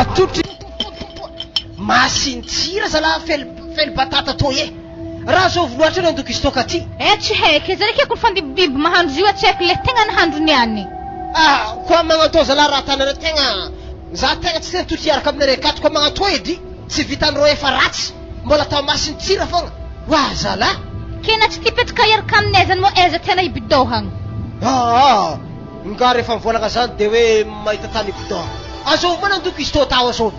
atotry masintsira zala fel batata to ye raha zovy loatra nandoko izy toka ty tsy haiko izy raiky fandy biby mahandro io tsy haiko le tegna nahandrony any koa magnatao zala raha tanare tegna za tegna tsy tena totiaraka aminare akato koa magnatao edy tsy vitan'ireo efa ratsy mbola atao masintsira fogna wa zala kena tsy tipetraka iaraka aminay zany moa aiza tena ibidohagna nga rehefa mivolagna zany de hoe mahita tany ibidoha azovy moa nandoko izy to tao azovy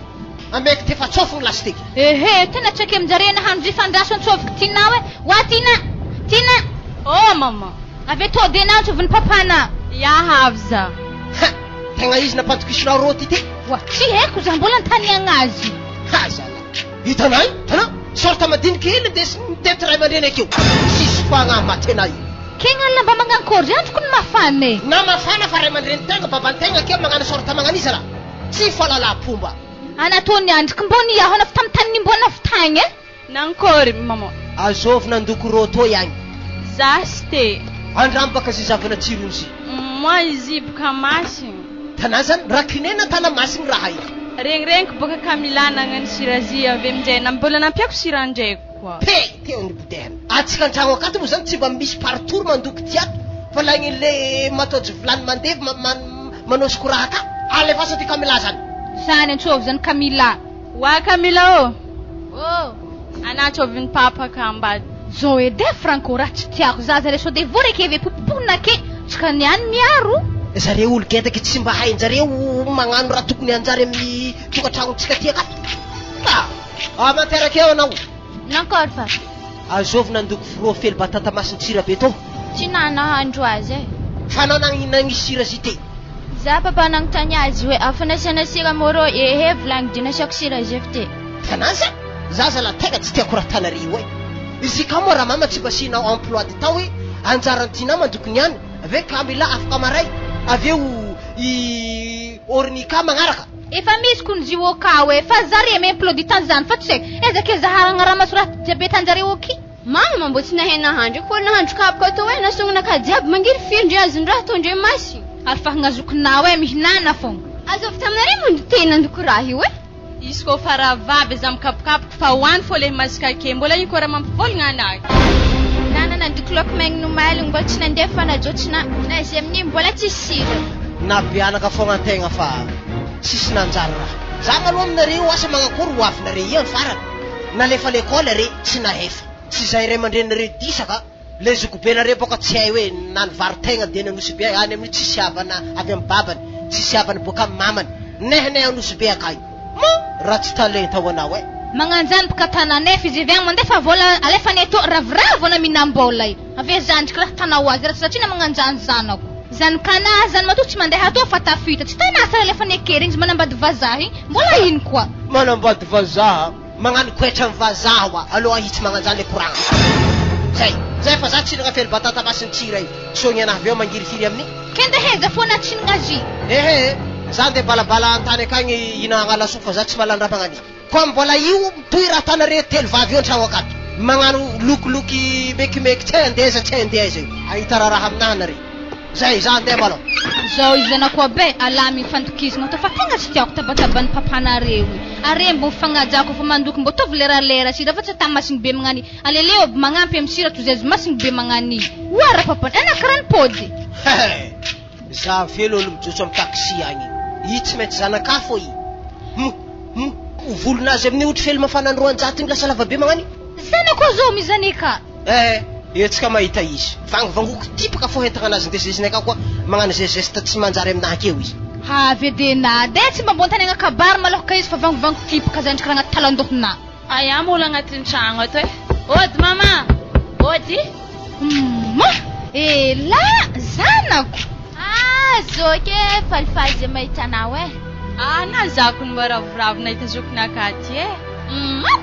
amaiky tefa tsofogny lasteky tena tsy aiky aminjare nahandro ifandraso antsoviko tina hoe wa tina mama ave to de na antsoviny papana yahavy za tegna izy nampatokisinao rô ty ty wa tsy haiko za mbola antaniagna azy zala hitanay tana sorta madiniky hely de mitety ray aman-dreny akeo sisy fagna matenay kegna lamba magnankory zany tokony mafana na mafana fa ray aman-dreny tegna babantegna akeo magnano sorta magnano izy raha tsy falalapomba anatony andriky mbony yaho na fitamitany mbona fitagny nankory mama azovy nandoko rô to ihany za sy te andramo baka zay zavana tsirony zy moi izy boka masiny tana zany rakinena tana masiny raha io regniregniko boka Kamila nagnano sirazy avy aminjay mbola nampiako sira ndraiky koa teo ny bodehana atsika antragno akato moa zany tsy mba misy partour mandoko tiato fa lagn'le mataojy vilany mandevy manosiko raha ka alefasa ty Kamila zany zany antsovy zany Kamila wa Kamila anatsoviny papa kambady zao ede franco raha tsy tiako zaza le so de vo raiky eve popopona ke tsika niany miaro zareo olo getaky tsy mba hainjareo magnano raha tokony anjary amin'ny tokantragnontsika ty akato amanteraky eo anao nankory fa azovy nandoko firo fely batata masintsira be to tsy nahandro azy fa anao nagnisy sira zy te za papa nagnontany azy hoe afanasiana sira moro volagny dina asiako sira zefy te tanaza za zala tega tsy tiako raha tanarivo izy ka moa raha mama tsy basinao emploi de temps hoe anjarantinao mandokony any ave Kamila afaka maray aveo ornika magnaraka efa misy kony jiwoka hoe fa zare me emploi du temps zany fa tsy haiko ezaka zaharagna raha masoraty jiaby tanjareo oky mama mbo tsy nahay nahandro ko nahandro kabaka to hoe nasongana ka jiaby mangiry firindry azony raha tondre masy ary fa hagnazokinao hoe mihinana fogna azovy taminare mondo tena andoko raha io izy ko faravavy za mikapokapoko fa hoany fô le masika ke mbola io ko raha mampivolagna anazy nana nandoko laoko maigny nomaliny mbola tsy nandefa najotsina na izy amin'iny mbola tsy sira nabianaka fogna antegna fa tsisy nanjary raha za maloha aminareo asa magnakory ho avinare iany farany nalefa lekôly re tsy nahefa tsy zay ray aman-drenareo disaka le zokobenareo boka tsy hay hoe nanovarytegna de nanosy be any amin'ny tsisy havana avy amin'ny babany tsisy havana boka amin'ny mamany nehanay anosy be akay raha tsy talenta ho anao magnanjany boka tananefa izy avy agny mandefa vola alefany ato ravoravo na mihinam-bola io ave zandriky raha tanao azy raha satria na magnanjany zanako zanakana zany matoa tsy mandeha atao fa tafita tsy tanasa alefany akery izy manambady vazaha iny mbola ino koa manambady vazaha magnano koetra amin'ny vazaha wa aloha hitsy magnanjany le koragna zay fa za tsinagna fely batata masintsira io sogny anahy aveo mangiry firy amin'ny kenda heza foana tsinagna azy za nde balabala antany akagny hinagna laso fa za tsy malandraha magnani koa mbola io toy raha tanare telo vavy io antragno akato magnano lokoloky mekimeky tsy andeza io ahita raha aminahy nare zay za andeha malo zao izy anako be alamy fandokizana to fa tegna tsy tiako tabatabany papanareo are mbo mifagnajako fa mandoky mbo tovy leralera sira fa tsy ata masiny be magnani aleleo magnampy amin'ny sira toy azy masiny be magnani oara papany anakirany pody za velo olo mijotso amin'ny taxi agny i tsy maintsy zanaka fo i volonazy amin'ny otry fely mafanandroanjato iny lasa lava be magnani zanako zao mizanika etsika mahita izy vangovangoko tipaka fo hentagna anazy ndesiziny aka koa magnano zay geste tsy manjary aminahy akeo izy vedena de tsy mba mbontany agna kabary malahaka izy fa vangovango tipaka zandriky raha agnaty talandohona aya mola agnatin'ny tragno ato ody mama ody la zanako zao ke falifaly zay mahitanao na zako ny maravoravo nahitazokony akaty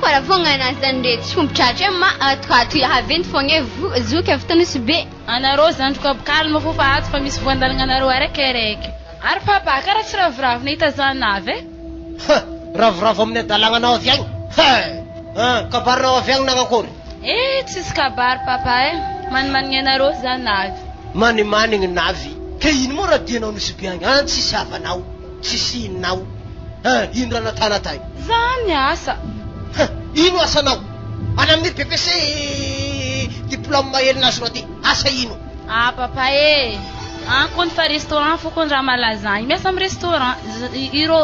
Para fongana zande tsumchache ma atkatu ya havent fonge zuke vitanusi be ana rosa antuka kalma fofa at fa misy voandalagna na roa rekereke ar papa kara tsy ravoravo na itazanave ravoravo amin'ny dalagnanao avy agny kabarinao avy agny nagnakory tsisy kabary papa manimanigny anareo zanavy manimanigny navy ke ino moa raha dianao nisy be agny tsisy havanao tsisy inonao Ino raha natana tay? Zany asa. Ino asanao? Any amin'ny BPC diplôme helinazy ro aty. Asa ino? Papa ankony fa restaurant fokony raha malazany. Miasa amin'ny restaurant.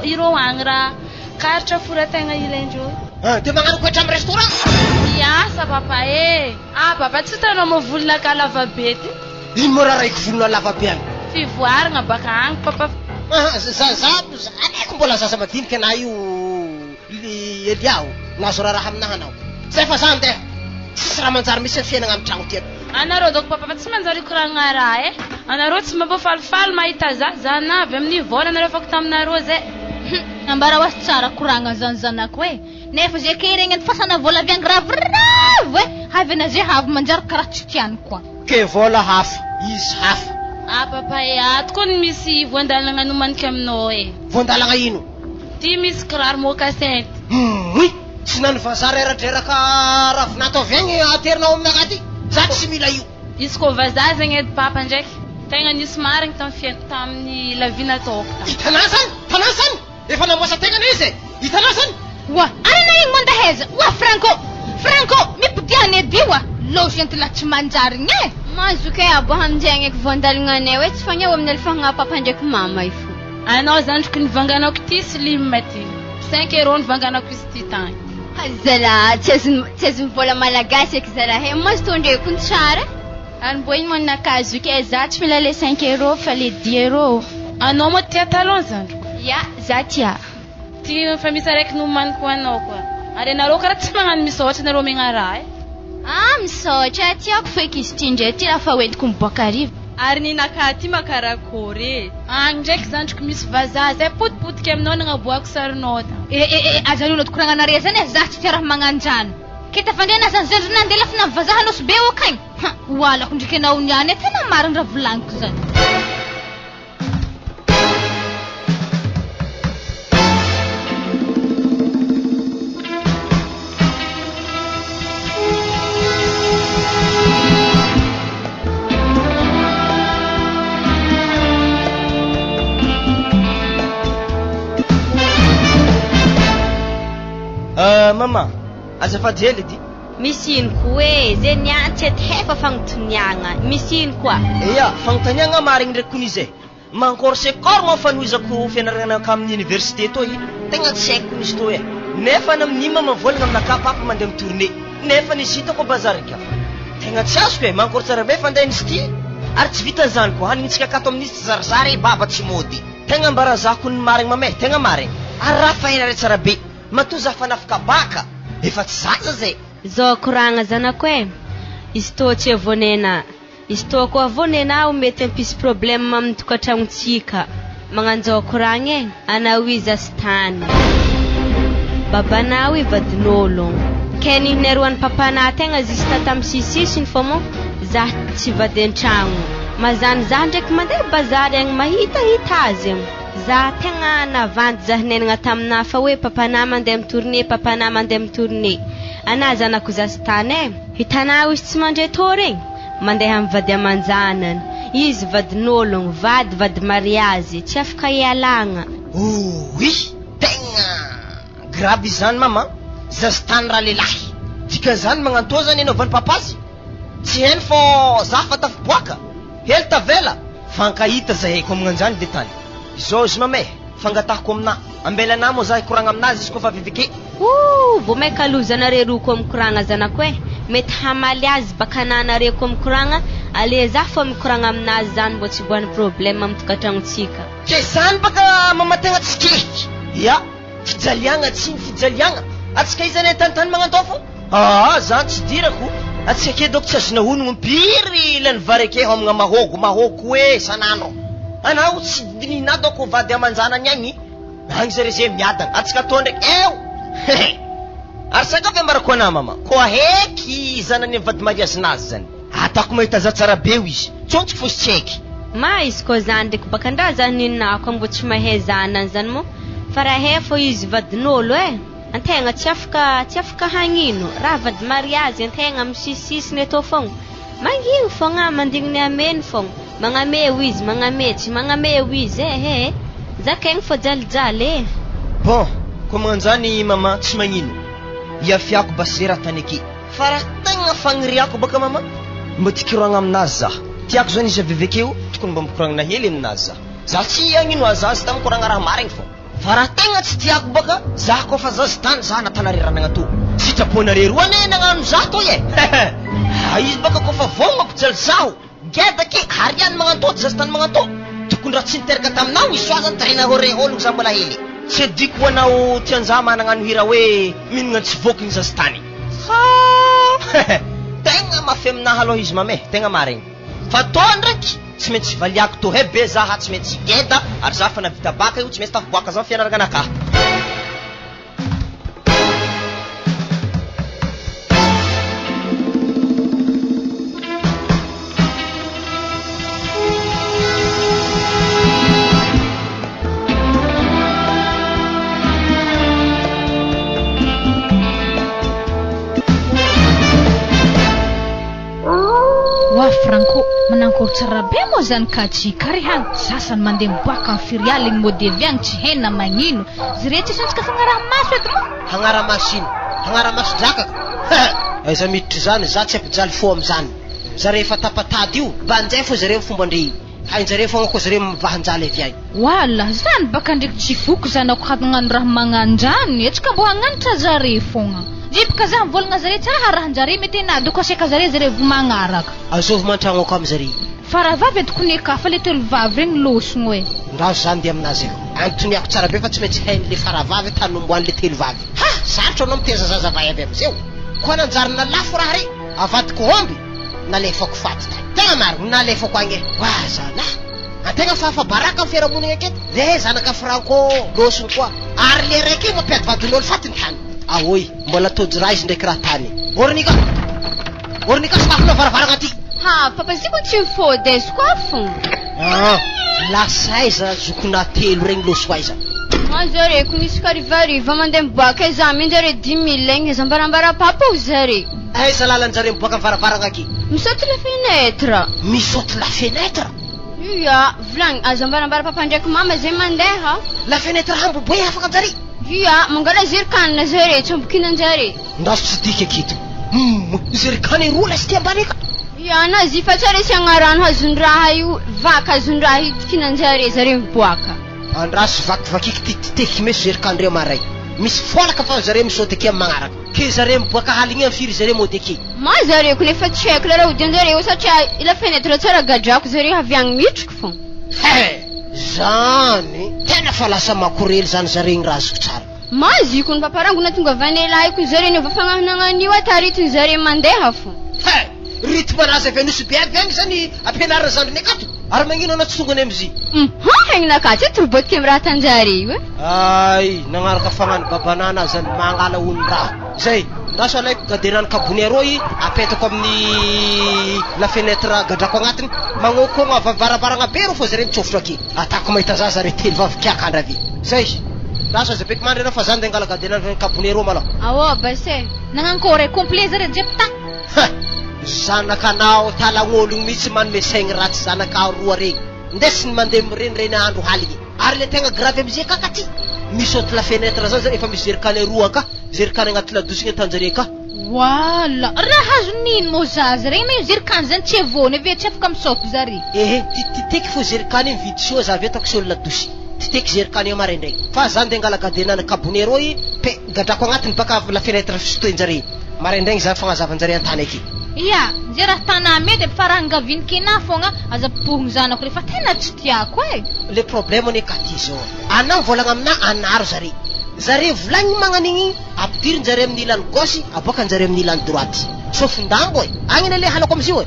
Irô agny raha karitra forategna ilaindreo. De magnano koatra amin'ny restaurant? Miasa papa papa tsy hitanao mavolona ka lava be ty. Ino mo raha raiky volona lava be any? Fivoaragna baka agny papa. Aneko mbola zaza madinika na io Eliao nazo raha aminaha anao. Zay fa zany de tsisy raha manjary misy ny fiainagna amin'ny tragno ty. Anareo doko papa tsy manjary koragna raha anareo tsy mampafalifaly mahita za navy amin'ny vola anareo afaka taminareo zay. Ambara was tsara koragna zany zanako nefa zay ke regny fasana vola avy angy ravoravo havy na zay havy manjary karaha tsy tiany koa. Ke vola hafa izy hafa. Papa atkony misy voandalagna nomanika aminao Voandalagna ino? Ty misy kiraro mokasenty. Tsy nany vazara eradreraka ravinatao avy agny aterinao aminaka ty. Za tsy mila io. Izy koa vazaha zegny edy papa ndraiky. Tegna nisy marigny tamin'ny lavina taoko. Hitanao zany? Efa namboasa tegna izy. Hitanao zany? Wa, arana iny mandaheza. Wa Franco, mipidiany edy wa. Lozy antila tsy manjary nye. Mazoky abo hamjengek voandalagna tsy fagna amin'ny alfagna papa ndraiky mama ifo. Anao zandriko nivanganako ty slim ty. 5 € nivanganako izy ty tany. Zala tsy azo vola malagasy eky zala mazo tondreko ny tsara. Ary mbo iny manana kazoky za tsy mila le 5 € fa le 10 €. Anao mo tia talon zandriko? Ya, za tia. Ty fa misy araiky nomaniko anao koa. Ary anareo karaha tsy magnano misaotra anareo megna raha misaotra tiako feky izy ty ndray ty lafa hoentiko miboaka ariva. Ary ninaka ty makarakory agny ndraiky zandriko misy vazaha zay potipotika aminao nagnaboako sarinao ta. Azalona tokoragna nare zany za tsy tia raha magnanjany. Kita fandena zany zandry nandeha lafa na vazaha noso be okagny. Walako ndraiky anao niany tena mariny raha volagniko zany. Mama, azafady hely edy. Misy ino koa zay niantsy ety hefa fagnotoniagna. Misy ino koa? Iya, fagnotaniagna marigny ndraiky kony zay. Mankorse korma fanoizako fianaragna amin'ny université to tegna tsy haiko misy to nefa amin'ny mama volagna aminaka papa mandeha tournée. Nefa nisy hitako bazary ka. Tegna tsy azoko mankor tsara be fandehanisy ty. Ary tsy vita zany koa hanintsika akato amin'ny zarizary baba tsy mody. Tegna mbarazako ny marigny mamay, tegna marigny. Ary raha fahinare tsara be. Matoza fanafika baka. Efa tsy zaza zay. Zao koragna zanako izy tô tsy avonena. Izy tô koa avonena mety ampisy problème amin'ny tokantragnotsika. Magnanzao koragna anao izy astany. Babanao vadin'olo. Keny neroan'ny papana tegna zista tamin'ny sisisiny fô mo za tsy vady an-tragno. Mazany za ndraiky mandeha bazary agny mahitahita azy za tegna navandy za nenagna tamina fa hoe papana mandeha amin'ny tournée ana zanako zastany hitanao izy tsy mandre tô regny mandeha amin'ny vady amanjanany izy vadin'ologno vady mariazy tsy afaka ialagna. Tegna grave zany mama zastany raha lelahy dika zany magnanto zany ianao van'ny papazy tsy hainy fô za fa tafiboaka hely tavela fankahita zay haiko amin'anjany detany. Zao izy mamay fangatahako amina ambelana mo za ikoragna aminazy izy kofa vivike. Vao may kalozanare roko mikoragna zanako mety hamaly azy baka nanareko mikoragna ale za fô mikoragna aminazy zany mbo tsy boany problème amin'ny tokantragnotsika. Ke zany baka mama tegna tsy kehiky. Ya, fijaliagna tsy ny fijaliagna. Atsika izany tantany magnantao fô. Zany tsy dirako. Atsika ke doko tsy azona honogno mpiry ilany vareke homagna mahôgo sanandro. Anao tsy dinina doko vady amanjanany agny. Agny zare zay miadana. Atsika tô ndraiky Ary sakafo ambarako ana mama. Koa heky zanany vady mariazinazy zany. Atako mahita za tsara be izy. Tsontsiko fô tsy heky. Izy koa zany ndraiky baka andrazany ninako mbo tsy mahay zanany zany mo. Fa raha fô izy vadin'olo antegna tsy afaka hagnino. Raha vady mariazy antegna misisisiny atô fogna. Mangino fogna mandigniny ameny fogna. Magnameo izy, magnametsy, magnameo izy Zakegny fô jalijaly bon koa magnanjany mama tsy magnino iafiako basera tany aky fa raha tegna fagniriako baka mama mba tikoragna aminazy za tiako zany izy avevekeo tokony mba mikoragna hely aminazy za tsy agnino azazy tamy koragna raha marigny fô fa raha tegna tsy tiako baka za koa fa zazy tany za natanarerana to sitraponare roa ne nagnano za to e izy baka koa fa vognako jaly zaho gedaky hariany magnanto zazy tany magnanto tokony raha tsy niteraka taminao isoazany tarina hore ologno za mbola hely tsy adiko anao tianza managnano hira hoe minagna tsy vokiny zazy tany tegna mafy aminahy aloha izy mame tegna marigny fa to ndraiky tsy maintsy valiako to he be za tsy maintsy geda ary za fa navita baka io tsy maintsy tafiboaka za fianaragna anaka Franco manankory tsara be moa zany katsika ary hany sasany mandeha miboaka amin'ny firialy igny modevy agny tsy hena magnino zy rehetra isantsika fagnaramaso edy mo hagnaramaso ino hagnaramaso drakaka aiza miditry zany za tsy ampijaly fo am'zany zare efa tapatady io banjay fo zare fomba andre hainjare fogna koa zare mivahanjaly avy agny wala zany baka ndraiky tsy voko zany ako hagnano raha magnandrany etrika mbo hagnanitra zare fogna jipaka za mivolagna zare tsara rahanjare mety enady koa seka zare vo magnaraka azovy mantragno ako am'zare fa raha vavy edokony ka fa le telo vavy regny losogno e ndazo zany de aminazy eko antoniako tsara be fa tsy maintsy hain'le faravavy tany nomboan'le telo vavy sarotro anao miteza zazavay avy am'zeo koa nanjarina lafo raha re avadiko omby nalefako faty tany tegna marigny nalefako agny wazana antegna fafa baraka amin'ny fiarahamonigny aketo le zanaka Franco losony koa ary le raiky mampiady vadin'olo fatiny tany ahoy mbola tody raha izy ndraiky raha tany ornika sakafona varavaragna aty papaziko tsy mifody aizy koa fo lasaiza zokona telo regny loso aiza zare ko nisy karivariva mandeha miboaka iza minjare 10 000 egny izy ambarambara papa o zare aiza lalanjare miboaka amin'ny varavaragna aky misaoty la fenêtre misaoty la fenêtre ia volagny azy ambarambara papa ndraiky mama zay mandeha la fenêtre hamboboe afaka amjare ia mangala zerikanina zare tsy ambokinanjare ndazo tsy dika akito zerikany roa lasy ty ambareka ia nazy fa tsara isiagnarano hazon-draha io vaka hazon-draha itikinanjare zare miboaka andraso vakivakiky tititeky mesy zerikandre maray misy folaka fa zare misaoty aky amin'ny magnaraka ke zare miboaka haligny amin'ny firy zare mody aky ma zare ko nefa tsy haiko la raha odianjare satria ila fenêtre tsara gadrako zare avy agny mitriky fo zany tena fa lasa makorely zany zare igny raha azoko tsara maziko ny paparangona tonga vanelaiko zare ny vafagnanagnan'io ataritiny zare mandeha fo rytme anazy avy anosy biaby agny zany ampianarana zandrony akato ary magnino anao tsy tongany am'izy haigninakaty e torobotiko amy raha tanjare io e ay nagnaraka fagnano babanana zany mangala ony raha zay ndaso alaiko gadenany kabonero i apetako amin'ny la fenêtre gadrako agnatiny magnokogna varavaragna be ro fo zare mitsofotro aky atako mahita za zare telo vavikiakandra avy zay ndaso aza beky mandry anao fa zany de angala gadenany kabonero malao awo base nagnankory complet zare jepta zanakanao talagn'ologno mihitsy manome saigny ratsy zanaka roa regny ndesiny mandeha mirenireny andro haligny ary le tegna gravy amizay kakaty misaoty la fenêtre zany zany efa misy zerikany roa ka zerikany agnaty ladosiny atanjare ka wala raha hazonino mo zazy regny maio zerikany zany tsy evony ave tsy afaka misaoty zare titeky fo zerikany mividy sio za avy atako sio ladosy titeky zerikany amarendraigny fa zany de angala gadenana kabonero i pe gadrako agnatiny baka la fenêtre fisotoenjare marendraigny zany fagnazavanjare antany aky ia zay raha tana mety fa raha ngavinikina fogna aza pohogny zanako refa tena tsy tiako e le problème ne katy zao anao volagna amina anaro zare volagny magnanigny ampidiriny zare amin'ny ilany gauche aboakanjare amin'ny ilany droite sofindambo e agny na le halako amizio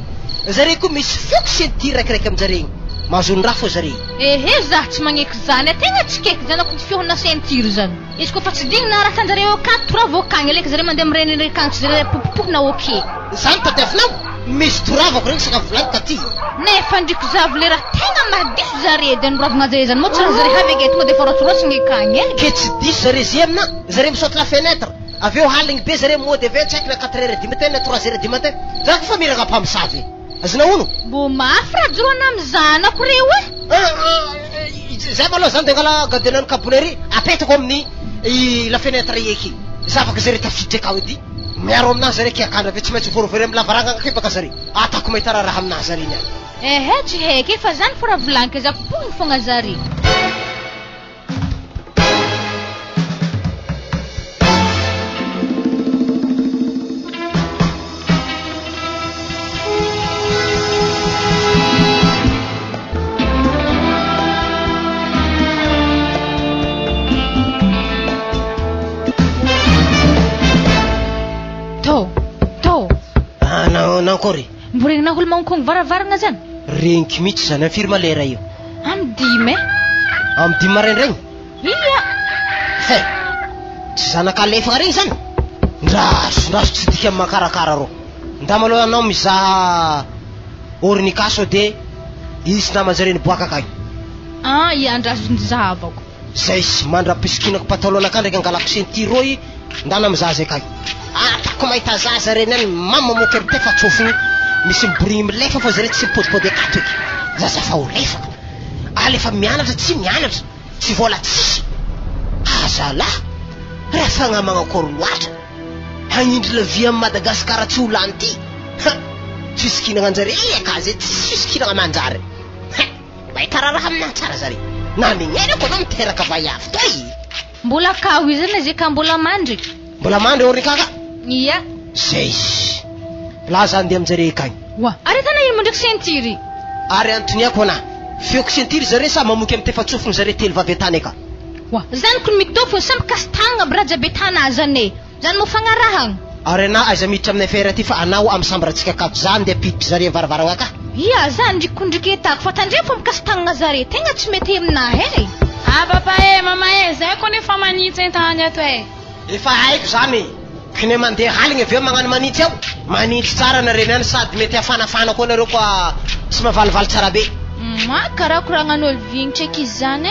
e zare koa misy foksy tir raikiraiky amizare igny mahazony raha fo zare zah tsy magneky zany tegna tsy keky zany ako fiohona ceinture zany izy koa fa tsy digny na raha tanjare akato raha voakagny aleky zare mandeha mirenirikagny tsy zare popopohina oke zany tadiavinao misy toravako regny saka volagny katy nefa ndriky zavy le raha tegna mahadiso zare de noravagna zare zany moa tsy raha zare havy aketo mo de fa rotsorotsiny akagny e ke tsy diso zare zy amina zare misaoty la fenêtre aveo haligny be zare mody ave tsy haiko na 4h du matin na 3h du matin za ko fa miragna mpamosavy azona ono mbo mafy raha joroana amy zanako reo e zay maloha zany de angala gadenany kabonery apetako amin'ny la fenêtre eky zavaka zare tafiditra akao edy miaro aminazy zare kiakandra ve tsy maintsy vorovore amin'ny lavarangana kay baka zare atako mahita raha aminazy zare niany ehe tsy heky fa zany fo raha volaniko za pony fogna zare nankory mboregnina olo mankogny varavarana zany renky mihitsy zany amin'ny firma lera io amy dimy amy dimy maraindregny iya fe tsy zanak'alefagna regny zany ndraso tsy dika amin'ny makarakara rô nda maloha anao mizaha ornikaso de isy namanjare niboaka akany ia andraso nizahavako zay sy mandra-pisikinako patalonaka ndraiky angalako sentiroy ndana mizaha zay akany atako mahita zaza reny any mamamoky amy tefa tsofony misy miborigny milefa fa zare tsy mipodipody akato eky zaza fa ho lefaka alefa mianatra tsy mianatra tsy vola tsisy azalahy raha fagnamagna akory loatra hagnindry la via amy madagasikara tsy olany ty tsy isikinagna anjare akazy tsy isikinagna manjary mahita raha aminah tsara zare na migneny ako anao miteraka vaiavy toy mbola kao izy zany zay ka mbola mandry mbola mandry orny kaka iya zay laza andeha aminjare akany wa aretana ino mondraiky sentiry ary antoniako ana feoko sentiry zare sa mamoky amy tefa tsofony zare telo vavy atany aka wa zany ko mitofo samby kastagna braja betana zane zany mo fagnarahagna ary ana aiza miditra amin'ny affaire ty fa anao amy sambratsika akato za andeha piditry zare varavaragna ka ia za ndrikondriky etako fa tandre fo mikastagna zare tegna tsy mety aminah e papa mama zay ko nefa manitsy entany ato efa haiko zany kine mandeha haligny aveo magnano manitsy ao manitsy tsara nareny any sady mety afanafana koa nareo koa tsy mavalivaly tsara be karaha koragnan'olo vignitra eky izy zany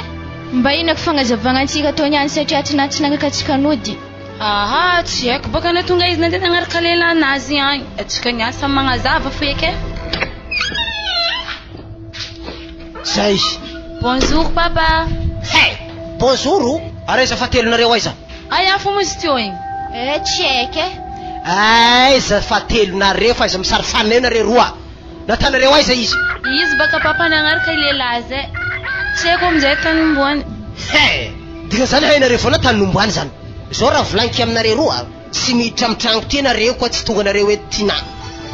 mba inako fagnazavagna antsika tao niany satria tsy nanaka atsika nody tsy haiko baka na tonga izy nandeha nagnaraka lelanazy agny atsika niasa magnazava fo eky zay bonjour papa bonjour areza fatelonareo aiza aya fo mozy teo igny tsy haiko aiza fatelonareo fa aiza misary faneo nareo roa natanareo aiza izy baka papa nagnaraka ilelazy tsy haiko amizay tany nomboany dika zany hainareo foana tany nomboany zany zao raha volaniko aminareo roa tsy miditra amy tragno ty nareo koa tsy tonga nareo hoe tina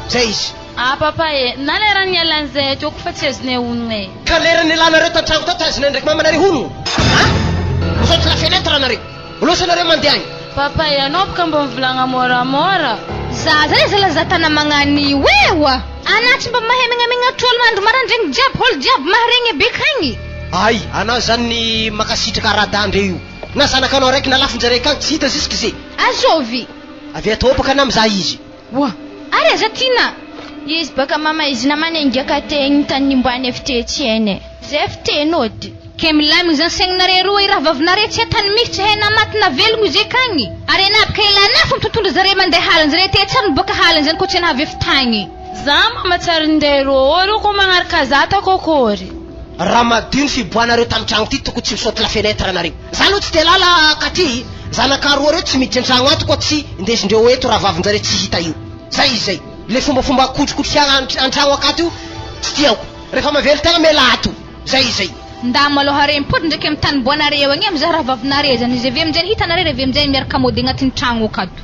zay izy papa na lera nialan'izay toko fa tsy azonay honogna ka lera nilanareo tantragno tao tazonay ndraiky mamanareo honono misaotra la fenetre nareo losanareo mandeha agny papa anao baka mba mivolagna moramora za zany zalaza tana magnanio wa anatsy mba mahay megnamegna olo mandro marandregny jiaby holo jiaby maharegny bekagny ay anao zany ny makasitraka radandre io na zanakanao raiky nalafinjare kagny tsy hita jusque ze azovy avy atao baka na mizaha izy wa ary aza tina izy baka mama izy namanengaka tegny tany nimbany efitetsy ene zay fitenody ke milamigny zany saignanare roa i raha vavinare tsy hatany mihitsy hay namatina velogno izy akagny ary anabaka ilana fo mitotondra zare mandeha halany zare te tsara miboaka halany zany ko tsy nahavy efitagny za mamatsary nderô ko magnaraka za takokory raha madio ny fiboanareo tamy tragno ty toko tsy misaoty la fenetre nareo za aloha tsy te lala katy zanakaroa reo tsy miditra antragno ato koa tsy indesindreo eto raha vavinjare tsy hita io zay izy zay le fombafomba kotrikotriagna antragno akato io tsy tiako rehefa mavelo tegna mela ato zay zay nda maloha rempody ndraiky amy tany boanareo agny amizaha raha vavinare zany izy avy aminjay hitanare rehefa aminjay miaraka mody agnatin'ny tragno akato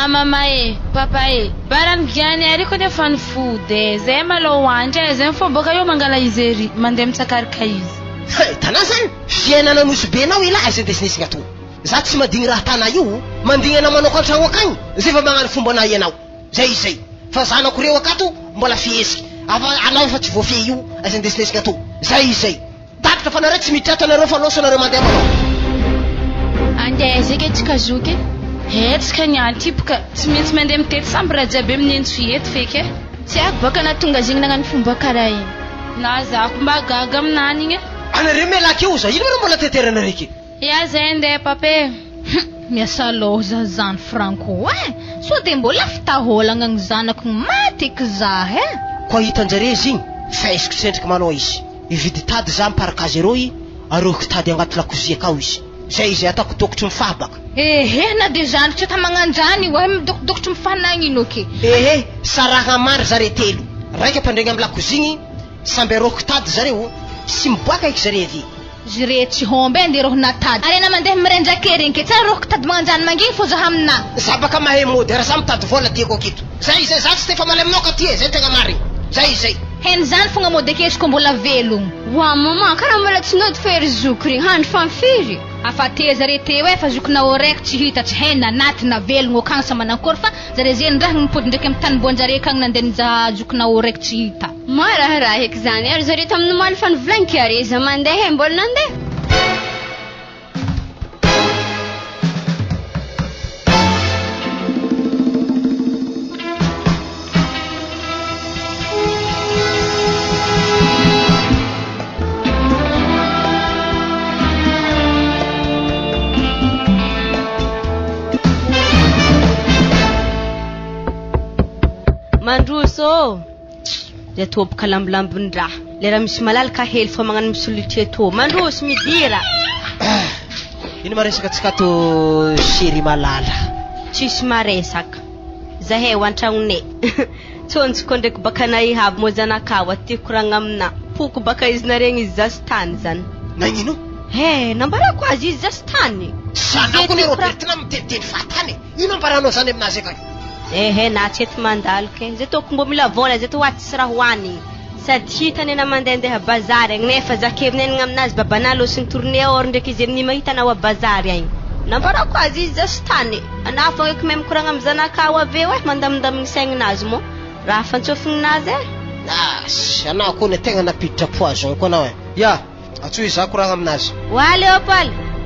mama papa barany giany ary ko nefa ny fody zay maloha andry zay fo baka io mangala izy ery mandeha mitsakarika izy tana zany fiainana nosy be nao ila izy ndesinisy ato za tsy madigny raha tana io mandigny anao manao antragno akagny zay fa magnano fomba anay ianao zay zay fa zanako reo akato mbola fiesiky anao efa tsy voafie io izy ndesinesika ato zay tapitra fa nareo tsy miditra ato anareo fa loso anareo mandeha manao andeha zay tsika zoky tsika niany ty boka tsy maintsy mandeha mitety samby raha jiaby aminenjo fiety feky tsy ako baka natonga zegny nagnano fomba karaha iny na zako mba gaga aminany igny anareo melaka io za ino mara mbola teteranaraiky zay andeha papa miasa loza zany franco so de mbola fitaholagna ny zanako maty za koa hitanjare izy igny faisiko tsendriky manao izy ividy tady za miparaka azy areo i arohiko tady agnaty lakozia akao izy zay izy ataoko dokotry mifahabaka. Ehe na de zany tsy ta magnanjany hoe midokidokotry mifanagny ino ke. Ehe saraha maro zare telo. Raika mpandregny amin'ny lakozigny samby aroko tady zareo sy miboaka eky zare avy. Zire tsy hombe ande roho natady. Arena mandeha mirendrake regny ke tsara roho tady magnanjany manginy fô za amina. Zabaka mahay mody ara sa mitady vola tiako akito. Zay za tsy tefa mahay aminao ka ty zay tegna marigny. Zay. Hen zany fogna mody akesy ko mbola velogno. Wa mama karaha mbola tsy nody fery zoky regny handro fanfiry. Afa te zare te hoe fa zokinao raiky tsy hita tsy hena natina velogno akagny sa manakôry fa zare zeny raha mipody ndraiky amin'ny taniboanjare akagny nandeha nizaha zokinao raiky tsy hita. Raha eky zany ary zare tamin'ny maly fa nivolaniko ary izy mandeha mbola nandeha. Mandroso le topaka lambolambon-draha lera misy malalaka hely fa magnano misolitry eto. Mandroso midira. Ino maresaka tsika to chéri malala. Tsisy maresaka zahay ho an-tragnonay. Tsonjoko ndraiky baka naihabo mo zanakahy aty koragna amina poko baka izy naregny izy zastany zany. Nagnino? Nambarako azy izy zastany. Sanako le Robertina mitetiteny fatany. Ino ambaranao zany aminazy akagny? Na tsy eto mandalo ke zay toko mbo mila vola zay to aty sy raha hoanigny sady hitany na mandehandeha bazary agny nefa zakeviny aminazy babanalo sy ny tourné or ndraiky izy amin'ny mahitanao a bazary agny nambarako azy izy zastany ana fa eky même koragna amin'ny zanakahy aveo mandamindamigny saigninazy mo raha fantsofignazy anao koa ny tegna napiditra poison koa anao ya atsoy za koragna aminazy wa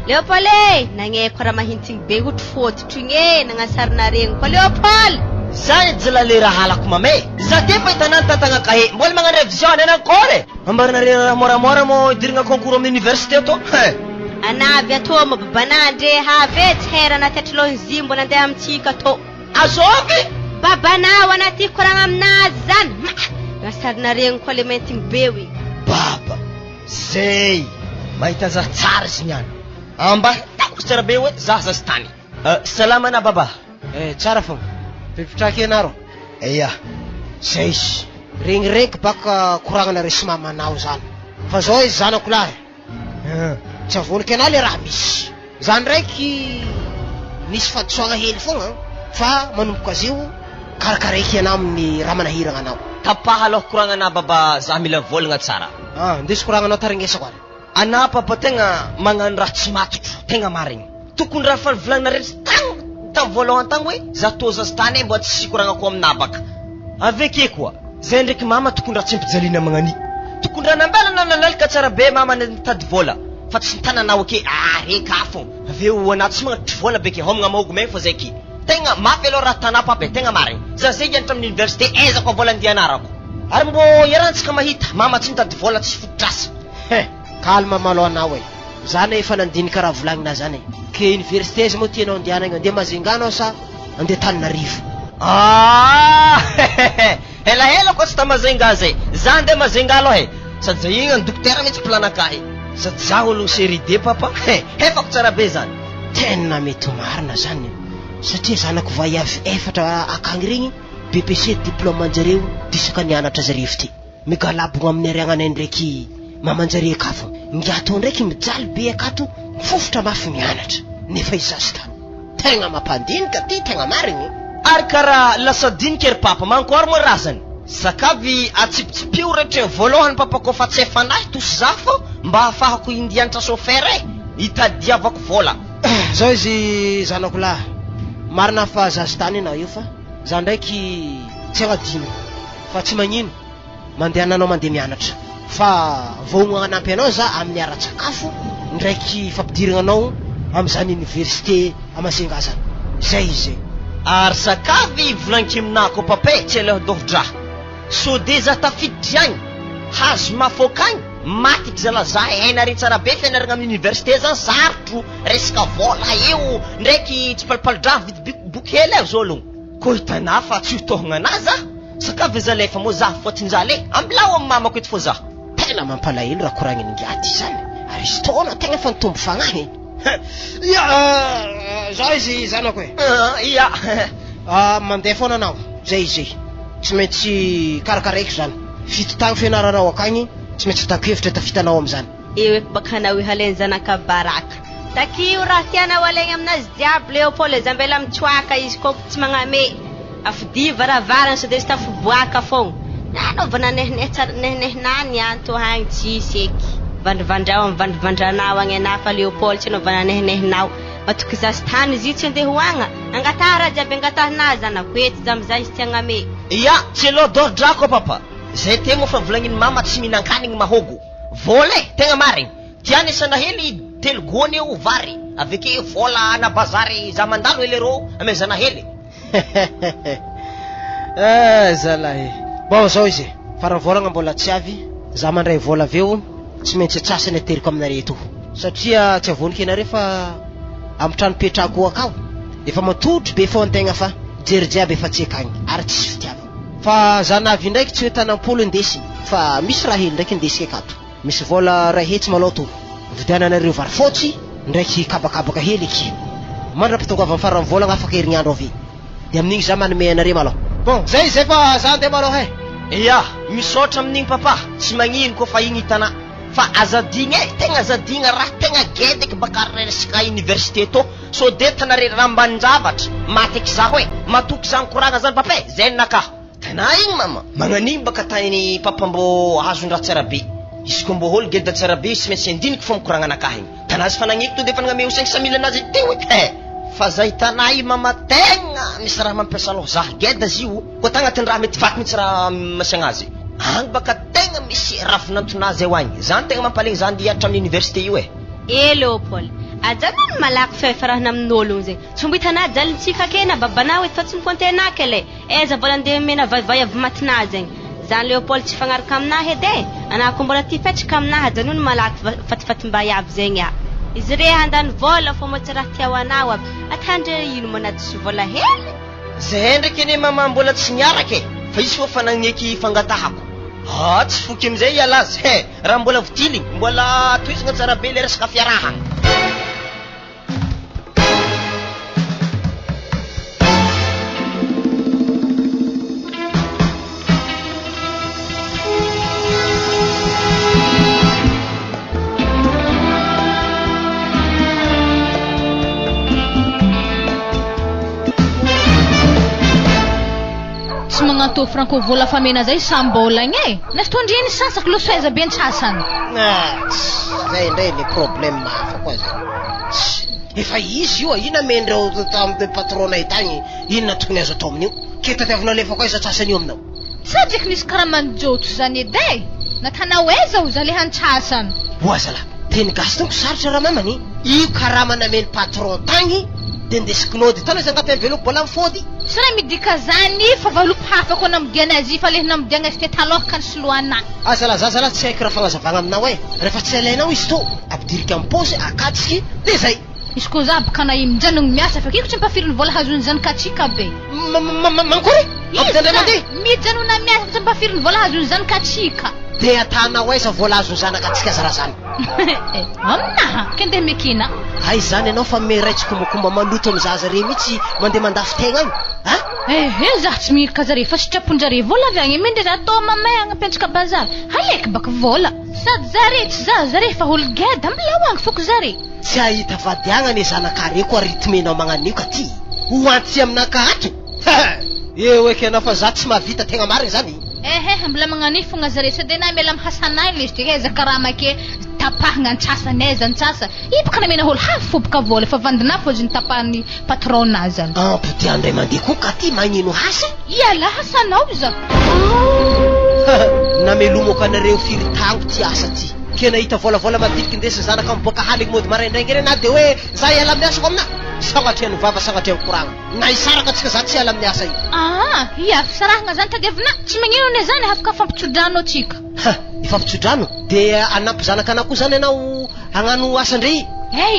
Leopold nagneko raha mahintigny be otro fototry igny nagnasarina regny koa Leopold. Zay jala le raha halako mame. Za te fa hitanany tantagna kahe. Mbola magnano révision ana ankôry. Ambarina raha moramora mo idiragna concours amin'ny université to. Anavy ato mo babanandre have tsy hera anaty atrelon'ny zimbo nandeha amintsika to. Azovy? Babanao anaty koragna aminazy zany. Nagnasarina regny koa le maintigny be wy. Baba. Zay. Mahita za tsara izy niany. Amba tako tsara be hoe za zastany. Salama na baba. Tsara fogna. Pipitraky anaro. Eya. Zay izy. Regny raiky baka koragnana resy mamanao zany. Fa zao izy zanako lahy. Tsy avoniky anao le raha misy. Zany raiky nisy fadisoagna hely fogna fa manomboka azy io karakaraiky anao amin'ny raha manahiragna anao. Tapaha aloha koragnana baba za mila volagna tsara. Ndesy koragnanao taregnesako ary. Ana papa tegna magnano raha tsy matotro tegna marigny. Tokony raha fa volagna rehetra tam voalohany tagny hoe za to zastany mbo tsy sikoragnako aminabaka. Aveke koa zay ndraiky mama tokony raha tsy mpijaliana magnani. Tokony raha nambelana nalalaka tsara be mama nitady vola fa tsy nitananao ake reka fô aveo anaty tsy magnatry vola beke homagna mahogo megny fa zay ky tegna mafy aloha raha tanà papa tegna marigny. Za zay hianatra amin'ny université ezako vola andianarako ary mbo iarahantsika mahita mama tsy mitady vola tsy fototrasa. Calme malo anao zany efa nandinika raha volagnina zany ke université izy moa tianao andianagna andeha Mazinganao sa andeha Tananarivo. Hela koa tsy ta Mazinga zay za andeha Mazinga aloha sady zay igny dokotera mihitsy planakahy sady za olo série D papa hefako tsara be zany. Tena mety marina zany satria zanako vaiavy efatra akagny regny BPC diplôme anjareo disaka nianatra zareo ty migalabogna amin'ny ariagnanay ndraiky mamanjare akafa ngiato ndraiky mijaly be akato mifofotra mafy mianatra nefa izasta tegna mampandinika ty tegna marigny ary karaha lasa dinika ery papa mankoary moa razany sakavy atsipitsipio rehetra voalohany papa koa fa tsy efanahy tosy za fô mba hafahako indianatra chauffeur hitadiavako vola. Zao izy zanako lahy marina fa zastany anao io fa za ndraiky tsy agnadiny fa tsy magnino mandeha ananao mandeha mianatra fa vao anampy anao za amin'ny ara-tsakafo ndraiky fampidirana anao amin'izany université Mazinga zany zay izy ary sakavy volaniko aminako papa tsy alehodovitra so de za tafiditry agny hazo mafokagny matiky zalaza hainare tsara be fianaragna amin'ny université zany sarotro resaka vola eo ndraiky tsy palipalidraha vidy boky hely ao zao aloha koa hitanà fa tsy hotohagna anazy za sakavy za lefa moa za foatsinjale ambilao amin'ny mamako eto fô za tena mampalahelo raha koragniny ngiaty zany ary izy taona tegna fa nitombo fagnahy ia zaho izy zanako e ia mandeha foana anao zay izy tsy maintsy karakaraiko zany fito tagny fianaranao akagny tsy maintsy takevitra tafitanao am'zany eo eky baka anao ihaleny zanaka baraka takio raha tianao aleny aminazy diable Léopold zambela mitsoaka izy koa tsy magname afidi varavarana so de sy tafiboaka fogna nanaovana nehnenany anto hagny tsisy eky vandrivandrao amy vandrivandranao agny ana fa Léopold tsy anaovana nehnehinao matoky zasy tany izy io tsy andeha hoagna angatara jiaby angataanazy anako ety zamizay izy tiagname ia tsy aloha dordrako papa zay tegna fa volagniny mama tsy mihinan-kanigny mahogo vola e tegna marigny tiany isana hely telo gony eo vary aveke vola ana bazary za mandalo elerô ame zana hely zalahy bon zao izy faravolagna mbola tsy avy za mandray vola aveo tsy maintsy atsasany ateriko aminareto satria tsy avoniky anare fa amy trano petrako akao efa matotry be fao antegna fa jery jiaby efa tsy akagny ary tsisy fitiava fa za navy ndraiky tsy hoe tanam-polo indesiny fa misy raha hely ndraiky indesika akato misy vola ray hetsy malao to vidiananareo vary fotsy ndraiky kabakabaka hely eky mandra-pitongava amy farany volagna afaka herignandro avy de amin'igny za manome anare malao bon zay fa za ndeha malao he ia misaotra amin'igny papa tsy magnino koa fa igny hitana fa azadigna e tegna azadigna raha tegna gedeky baka resaka université to so de tanare rambanjavatra mateky za hoe matoky za nikoragna zany papa e zay naka tana igny mama magnanigny baka tany papa mbo azondraha tsara be izy ko mbo holo geda tsara be sy maintsy andiniky fo mikoragna anakahy igny tanazy fanagniko to de fa nagname 500 000 anazy teo e fa zay tana i mama tegna misy raha mampiasa aloha za geda zio koa tagnatin'ny raha mety vaky mitsy raha masiagnazy agny baka tegna misy ravinantonazy eo agny zany tegna mampalegny zany hiatra amin'ny université io e Léopold ajanony malaky fefarahana amin'ologno zegny tsy mbo hitanao jalintsika kena babanao eto fa tsy mikontenahy kele eza vola andeha mena vaivay avy matinahy zegny zany Léopold tsy fagnaraka aminahy edy e anako mbola ty petraka aminahy ajanony malaky fatifatim-ba avy zegny a izy re handany vola fo moa tsy raha tiao anao aby atandre ino manaty sy vola hely zay ndraiky ane mama mbola tsy niaraka e fa izy fo fanagneky fangatahako tsy foky amizay ialazy he raha mbola vitiligny mbola toizagna tsara be le resaka fiaraha Mangato franco vola famena zay sambolagna e nastondriany sasako lo soeza be antsasany zay ndray le problème mafa koa zany efa izy io ina mendreo tambe patronay tagny inona tokony azo atao amin'io ke tadiavina lefa koa izy atsasany io aminao sadraky nisy karaha manjoto zany edy natanao aiza ho za le hantsasany oazala teny gasy tonko sarotra raha mamany io karaha manameny patron tagny de ndesikinody tana izy angapy veloko mbola mifody sy raha midika zany fa valopo hafa koa namidiana azy fa le namidiana azy te taloka ny soloana zala tsy haiko raha fagnazavagna aminao e rehefa tsy alainao izy to ampidirika amin'ny posy akatsiky de zay izy koa za baka na imijanogny miasa fa kiko tsy mpafirin'ny vola hazony zany katsika be mankory ampijanray mandeha mijanona miasa fa tsy mpafirin'ny vola hazony zany katsika de atanao aiza vola azony zanakatsika zara zany aminaha kendeha mekina ay zany anao fa meraitsy kombakomba maloto amy zaza re mihitsy mandeha mandafy tegna agny zah tsy mihirika zare fa sitraponjare vola avy agny mendry atao mamay agnapiantsika bazary haleky baka vola sady zare tsy zare fa olo geda milao agny foko zare tsy ahita vadiagna ne zanakare koa ritmenao magnan'io ka ty hoantsy aminakato eo eky anao fa za tsy mahavita tegna marigny zany mbola magnani fogna zare sady na miala mihasanay le izy ty eza karaha make tapahagna antsasany aiza antsasa ibaka namena olo hafa fo baka vola fa vandina fo zy nitapahan'ny patrona zany ampody andray mandeha koa ka ty magnino hasa iala hasanao za namelomoka anareo firy tango ty asa ty ke nahita volavola matitiky ndesy zanaka miboaka haligny mody maraindraigny re na de hoe za iala miasako amina sangatriany vava sangatriany koragna na isaraka atsika za tsy iala amin'ny asa io sarahagna zany tadiavina tsy magnino ne zany afaka fampitsodrano atsika ifampitsodrano de anampy zanaka anako zany anao hagnano asandre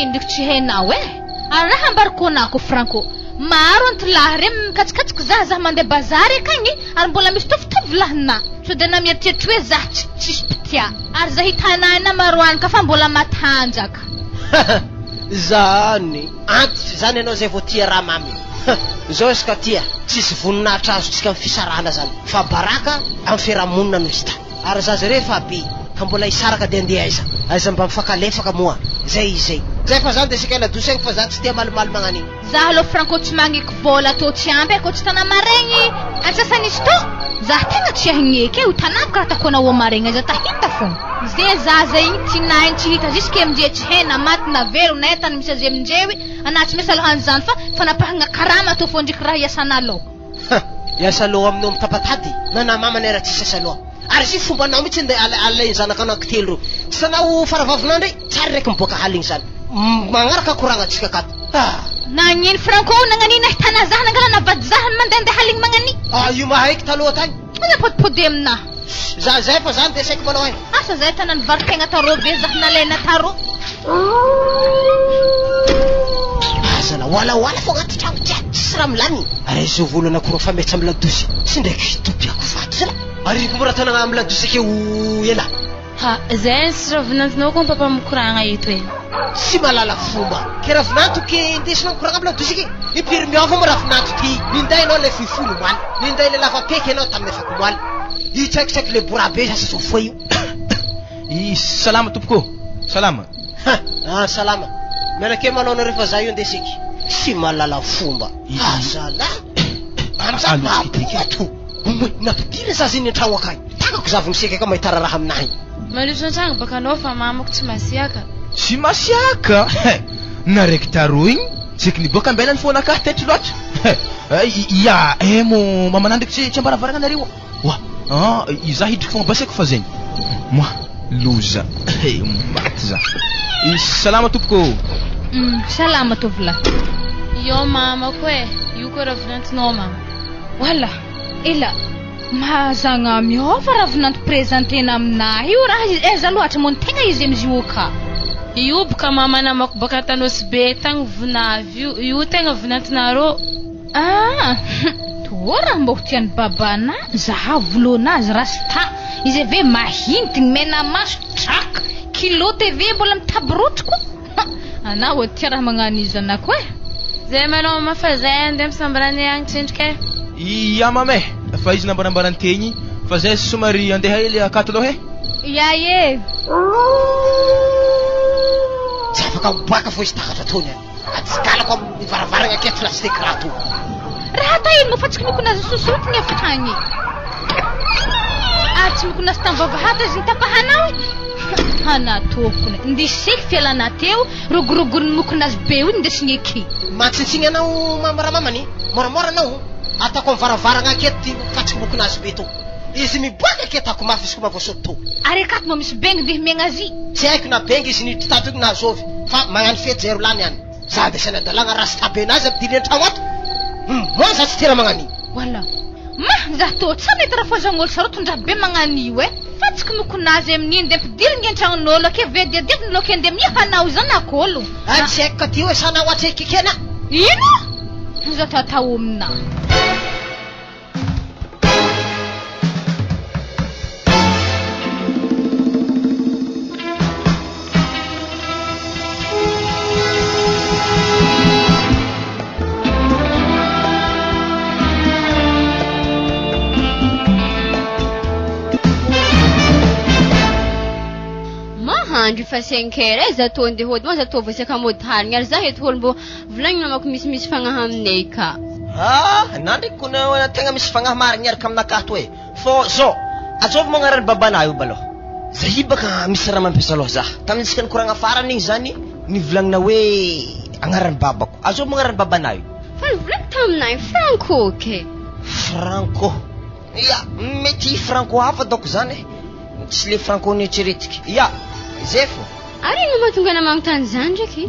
ndraiky tsy hainao ary raha ambariko anako franco maro antilahy re mikatsikatiky za mandeha bazary akagny ary mbola misy tovitovy lahina so de na mieritreritry hoe zah tsisy pitia ary za hitanana maroanaka fa mbola matanjaka zany antitra zany ianao zay vao tia raha mamy zao iska tia tsisy voninahitra azo tsika amin'ny fisarahana zany fa baraka amin'ny fiarahamonina no hita ary za zareo fa be ka mbola isaraka de andeha aiza mba mifakalefaka moa zay fa zany de sika ladosy egny fa za tsy tia malimaly magnan'igny za aloha franco tsy magniky vola tô tsy ampy ko tsy tana maregny antsasanisy tô za tegna tsy ahigneky ho tanako karaha takona ho maregny za tahita fona zay zaza igny tinainy tsy hita jusque amizay tsy hena maty na velo na entany misy azy aminjewy anaty misy alohan'izany fa fanapahagna karama tô fo ndriky raha iasanaloha iasa loha aminao mitapatady na namamany raha tsisy asa loha ary sy fombanao mihitsy nde alainy zanakana telo tsy sanao faravavinandray tsary raiky miboaka haligny zany magnaraka koragnatsika akato nagnino franco nagnanina hitana zaha nangalana vady zahany mandehandeha haligny magnani io mahaiky taloha tagny aza podipody amina za zay fa zany de saiky manao ay asa zay tanany varitegna tarô be zaha nalaina tarô azala wala fo agnaty tragno tia tsisy raha milany ary izo volana kora fa metsy amy ladosy tsy ndraiky topiako faty zala ary komora tanagna amy ladosy akeo ela ha zay sy ravinantinao ko papa mikoragna ito e tsy malala fomba ke ravinanto ke indesina mikoragna amy ladosy ke ipiry miova mo ravinanto ty ninday anao le foifolo moaly ninday le lafa peky anao tamin'ny efako moaly io tsaikitsaky le bora be sasa sofoa io salama tompoko salama salama mianake manao narefa za io ndesiky tsy malala fomba azala amizany maboato nampidira za zany antragno akay tagako zavy miseka ka mahitara raha aminahy maloso antragno baka anao fa mamako tsy masiaka tsy masiaka naraiky taro igny tseky niboaka ambelany foana ka tetry loatra ya mo mamanandriky tsy ambaravaragna anareo wa iza hidriky fogna baseko fa zegny moi loza maty za salama tompoko salama tovla yo mamako e io ko ravinantinao mama wala ela mazagna miova ravinanto prezentena aminahy io raha eza loatra mo tegna izy amzy io ka io boka mama namako baka tanosy be tagny vinavy io tegna vinantinarô tora mbo tiany babana zaha volonazy rasta izy ave mahintigny mena maso traka kilo tv mbola mitaborotiko ana o tia raha magnano izy anako e zay manao mafa zay andeha misambarany agny tsendrika ya mame fa izy nambarambarany tegny fa zay somary andeha hely akato aloha e tsy afaka miboaka fo izy takatra tony atsikalako amin'ny varavaragna aketo lasiteky raha to raha tahiny mofatsiky mikonazy sosotigny efatagny tsy mikonazy tamivavahata izy nitapahanao hanatokony ndisiky fialana teo rogorogony mikonazy be io ndesiny eky matsintsiny anao mamaramamany moramora anao atako mivaravaragne aketo ty fatsiky mikonazy be to izy miboaka aketako mafy isiko mavoasoty to ary akato mo misy bengy ndeha miagna azy tsy haiko na bengy izy nititato iny nahazovy fa magnano fety zay rolany any za de sanadalagna rasta be nazy amdily antragno ato moa za tsy tena magnani wala za to tsy mety raha foazan'olo sarô tondraha be magnanio e fatsiky mikonazy amin'iny de ampidirigny antragnon'olo ake vediadidiny loke andeha mihanao zany akolo tsy haiko ka ty hoe sana oatraiky kena ino za tatao amina andro fa 5 heures za to andeha hody ma za to voasaka mody harigny ary za eto olo mbo volagnina namako misimisy fagnahy aminay ka nandriky kona tegna misy fagnahy marigny araka aminakahy to e fô zao atsovy magnarany babana io baloha za hi baka misy raha mampiasa aloha za tamin'isika nikoragna farany igny zany nivolagnina hoe agnarany babako atsovy magnarany babana io fa nivolagny taminay franco ke franco ya mety franco hafa doko zany tsy le franco nieritseretiky ya zay fo ary ino mahatonga namagnontany zany ndraiky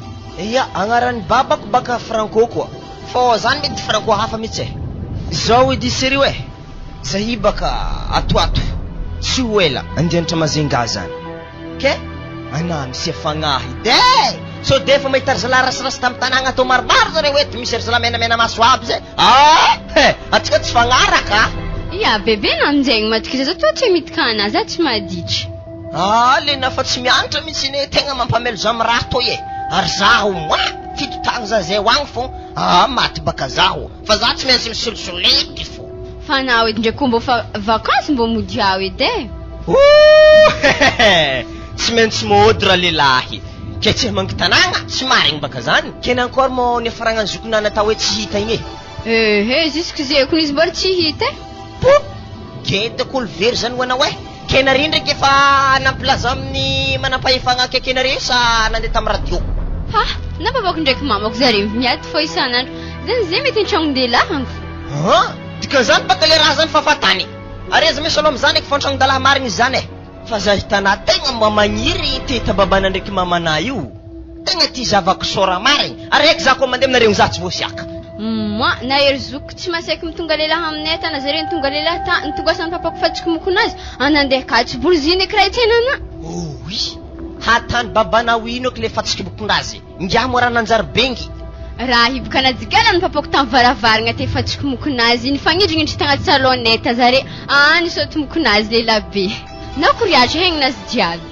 ya agnarany babako baka franco koa fô zany mety franco hafa mihitsy e zao edy serio e zahi baka atoato tsy ho ela andianatra mazenga zany ke ana misy fagnahy de so de fa mahitary zala rasirasy tamy tanàgna atao maromaro zareo ety misy ry zala menamena maso aby zay atsika tsy fagnaraka ya bebe namjegny matokiza za to tsy mitikana za tsy maditry le nafa tsy mianatra mihitsy ine tegna mampamelo za amy raha to e ary zaho fito tagny za zay hoagny fo maty baka zaho fa za tsy maintsy misolosolety fo fa naho edy ndraiky mbo fa vakansy mbo mody aho edy tsy maintsy mody raha lehilahy ke tsy mangitanagna tsy marigny baka zany kena encore mo ny afaragnany zokonana atao hoe tsy hita igny jusque zay kon izy mbola tsy hita gedako olo very zany ho anao kena ry ndraiky efa nampilaza amin'ny manam-pahefagna akekena re sa nandeha tamy radio na babako ndraiky mamako zare miady fo isanandro zay mety an-tragnondelahany dikan'izany baka le raha zany fahafatany areza misy aloha am'izany eky fantragnon-dalahy marigny izy zany fa za hitanà tegna mamagniry tetababana ndraiky mamana io tegna ty zavako sora marigny ary eky za koa mandeha aminaregny za tsy voasiaka na ery zoko tsy masaiky mitonga lehilahy aminay tana zare nitonga lehilahy nitongasany papako fatsika mokonazy anandeha katsy boriziny eky raha itsenana oy hatany babanao ino eky le fatsika mokonazy ngia mo raha nanjary bengy raha hiboka nadigana ny papako tamy varavaragna te fatsika mokonazy iny fagnindrignindry tagnaty saloneta zare any soty mokonazy lehilahy be na koriatra hegninazy diaby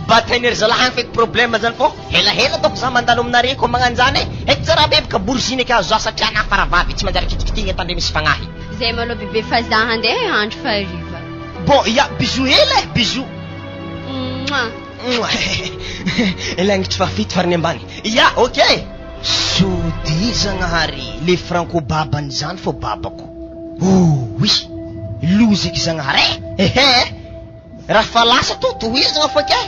batainery zalahy feky problème zany fô helahela doko za mandalo aminare ko magnanjany eky tsara bebaka boriziny eky azo za satria na faravavy tsy manjary kitikitiny atandre misy fagnahy zay malo bebe fa za handeha handro fariva bon ya bisou hela bisou elangitry fa fito farany ambany ya ok sody zagnahary le franco babany zany fô babako oui loziky zagnahary raha fa lasa totohizagna foke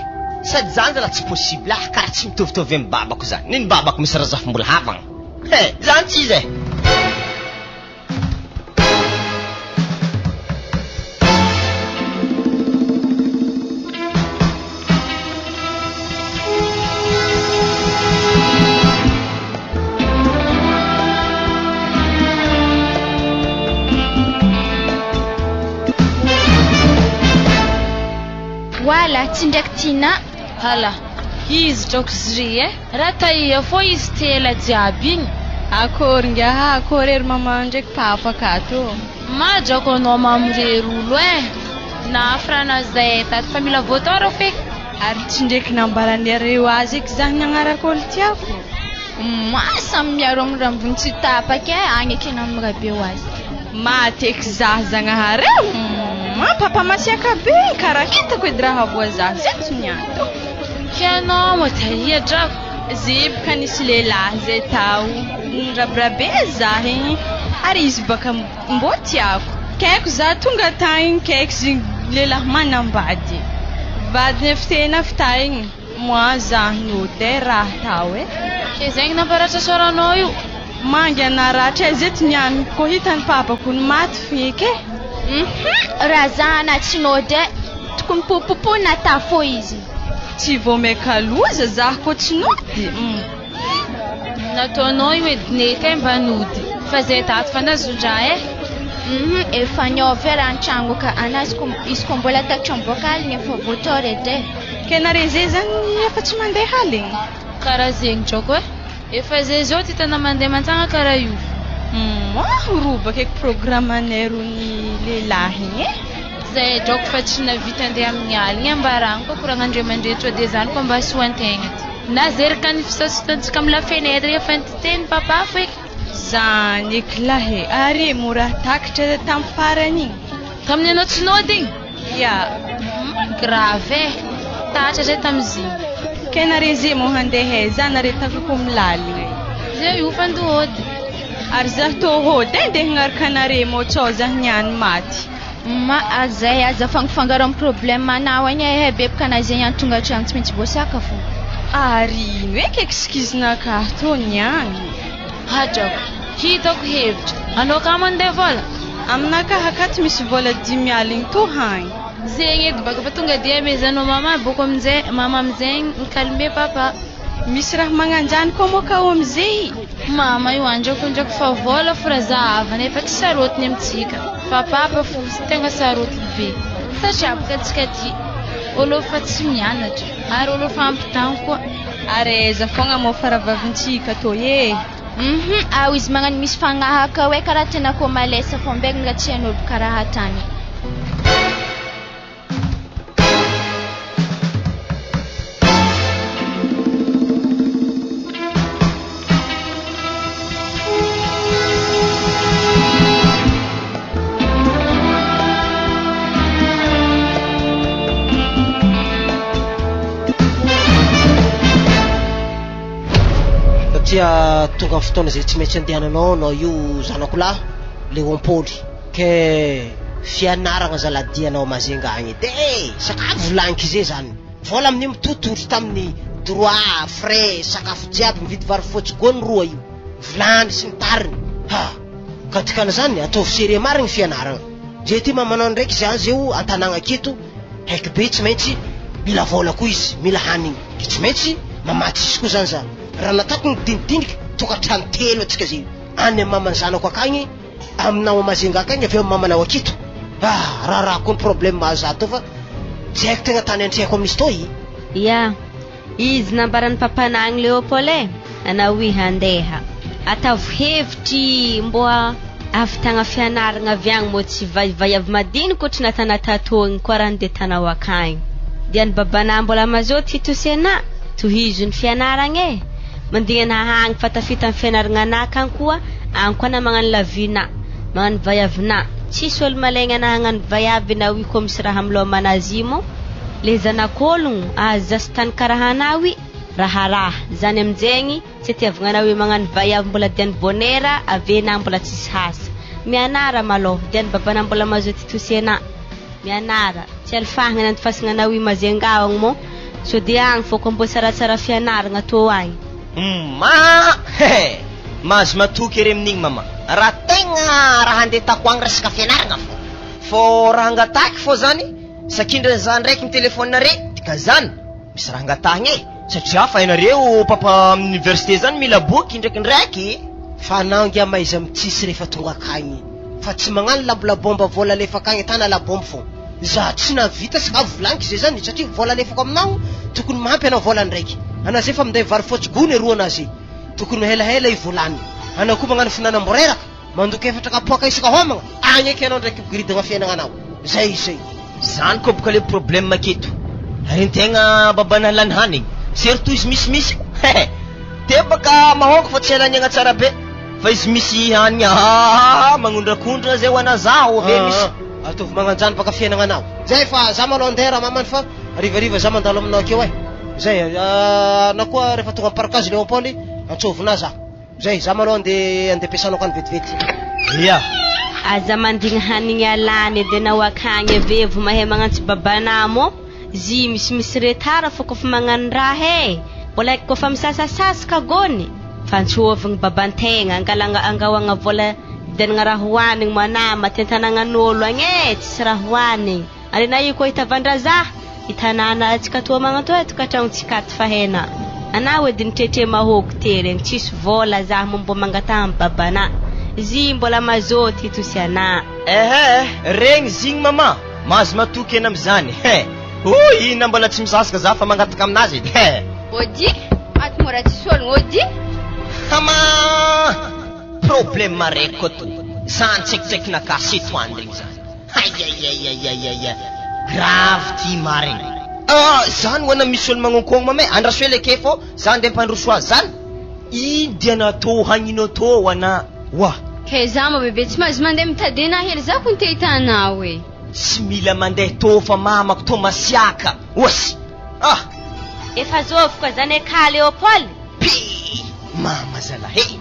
sady zany zala tsy possible karaha tsy mitovitovy amin'ny babako zany niny babako misy razafo mbola havagna zany tsy izy wala tsy ndraiky tiana hala izy troko zy raha taia fô izy tela jiaby igny akory ngia akory ery mama ndraiky papa akato madrako anao mamorery olo na frana zay tato fa mila voatoro feky ary tsy ndraiky nambaranareo azy eky zany nagnaraka olo tiako samy miarogno raha ambony tsy tapaka agny ekena amin'ny rabe ho azy maty eky za zagnahareo papa masiaka be karaha hitako edy raha voazah zay tsy niato kianao mo taia drako zebaka nisy lehilahy zay tao nirabrabe zah igny ary izy baka mbo tiako kaiko za tonga tagny kaiky zy lehilahy manambady vadiny efitena fita igny moi zah node raha tao ke zegny namparatra soranao io mangy anaratra zay ty niany ko hitany papako ny maty feky raha za anaty nody tokony popopo nata fo izy tsy vao mekaloza zah ko tsy nody nataonao io edinety mba nody fa zay tato fa nazondra efa niovy raha an-tragno ka anazy izy ko mbola takatra miboaka aligny efa voatoro edy kenare zay zany efa tsy mandeha aligny karaha zegny drako efa zay zao ty tana mandeha mantsagna karaha io robaka eky programmanay rony lehilahy igny zay drako fa tsy navita andeha amin'ny aligny ambaragno koa koragnandre mandretro de zany koa mba soantegna ty na zeraka ny fisasotantsika amin'ny la fenêtre efa nititeny papa feky zany eky lahy ary mora takatra tamy farany igny tamin'ny anao tsy nody igny ya grave tatra zay tamizigny kenare zay mo handeha za nare takako milaligny zay io fandohody ary zah tohody ndeha hagnaraka nare mo tsao zah niany maty azay aza fangafangaro amin'ny problème anao agny bebaka anazy agny antonga trano tsy maintsy voasaka fo ary ino eky excuse-naka to niany hadrako hitako hevitra anao ka mandeha vola aminaka akato misy vola 10 aligny to hagny zegny edy baka fa tonga dia amezanao mama boko amizay mama amizay mikalme papa misy raha magnanjany koa moa ka o amizay mama io andrako ndraiky fa vola fora zahavana efa tsy sarotiny amitsika fa papa fo sy tegna sarotiny be satria baka tsika ty olo fa tsy mianatra ary olo fa ampitagno koa ary aiza fogna mo faravavintsika to ao izy magnano misy fagnahaka hoe karaha tena ko malesa fo mbegny nga tsy an'olo karaha tany satria tonga amin'ny fotoana zay tsy maintsy andehananao anao io zanako lahy Leopoly ke fianaragna zaladianao mazenga agny de sakafo volagniko izay zany vola amin'ny mitototry tamin'ny droit frais sakafo jiaby mividy vary fotsygony roa io vilany sy ny tariny ha ka tikana zany ataovy serie marigny fianaragna je ty mamanao ndraiky zany zeo antanagna aketo haiky be tsy maintsy mila vola koa izy mila hanigny ke tsy maintsy mamatsisy koa zany zany raha nataoko ny dinidiniky tokatrano telo atsika zay any amin'ny mamany zanako akagny aminao amazenga akagny avy eo amin'ny mamanao aketo raha koa ny problème mahazato fa tsy haiko tegna tany antrehako amin'izy tô ya izy nambarany papanagny Leopoly ana hoe handeha atavo hevitry mboa ahavitagna fianaragna avy agny mo tsy vaivaiavy madiniky ohatry natanatatoagny koa raha nde tanao akagny dia ny babana mbola mazoty hitosena tohizo ny fianaragna mandeha hagny fatafita amin'ny fianaragna anakany koa agny koa na magnano lavina magnano vaiavina tsisy olo malaigna na hagnano vaiavy na hoe koa misy raha amilomanazy mo le zanak'ologno ahazaso tany karaha anahy raharaha zany aminjegny tsy tiavagna hoe magnano vaiavy mbola diany bonera avena mbola tsisy hasa mianara malo diany babana mbola mazoty tosena mianara tsy alfahagna nantifasagna na hoe mazengavagna mo so de agny fô ko mbo tsaratsara fianaragna tô agny mahazo matoky ere amin'igny mama raha tegna raha andeha tako agny resaka fianaragna fô raha angataky fô zany sakindra zany ndraiky ny telefonare tika zany misy raha angatahagny satria fa ianareo papa amin'ny université zany mila boky ndraikindraiky fa nangy amaiza mitsisy rehefa tonga akagny fa tsy magnano labolabomba vola lefa akagny tana labomba fô za tsy navita sakafo volaniko zay zany satria vola lefako aminao tokony mampy anao vola ndraiky ana zay fa minday vary fotsygony aroa anazy tokony mihelahela ivolany ana koa magnano finanamboreraka mandoky efatra kapoaka isaka homagna agny eky anao ndraiky gridagna fiainagna anao zay zany koa boka le problème maketo arentegna babana lany hanigny surtout izy misimisy te baka mahongo fa tsy alaniagna tsara be fa izy misy hanigny magnondrakondra zay ho anazaho ave misy atovy magnanjany baka fiainagna anao zay fa za malo andeha raha mamany fa arivariva za mandalo aminao akeo zay na koa rehefa tonga parakazy Leopoly antsovina za zay za malo andeha ampiasanao kany vetivety ya aza mandigny hanigny alany edy anao akagny avevo mahay magnantsy babana mo zy misimisy retara fô kofa magnano raha mbola kofa misasasasaka gony fantsovigny babantegna angahoagna vola vidianagna raha hoanigny manama tentananan'olo agny tsisy raha hoanigny arena io koa hitavandraza hitanana atsika toa magnato tokatragnotsika aty fahena anao edy nitretre mahôgo teregny tsisy vola za mombo mangataha amin'ny babana zy mbola mazoty hitosy ana regny zigny mama mahazo matoky ena am'izany ina mbola tsy misasaka za fa mangataka aminazy edy ody aty mora tsisy ologno ody hama problème maraiky koa to zany tsaikitsaiky nakaseto any regny zany ayayayayaya grave ty marigny zany hoana misy olo magnonkogno mame andraso eleke fô za nde mpandroso azy zany ino dia natao hagnino tô ana wa ke za ma bebe tsy mahazo mandeha mitadena hely za ko nte hitanao tsy mila mandeha tô fa mamako tô masiaka osy efa zoviko zany eka Leopoly mama zalahy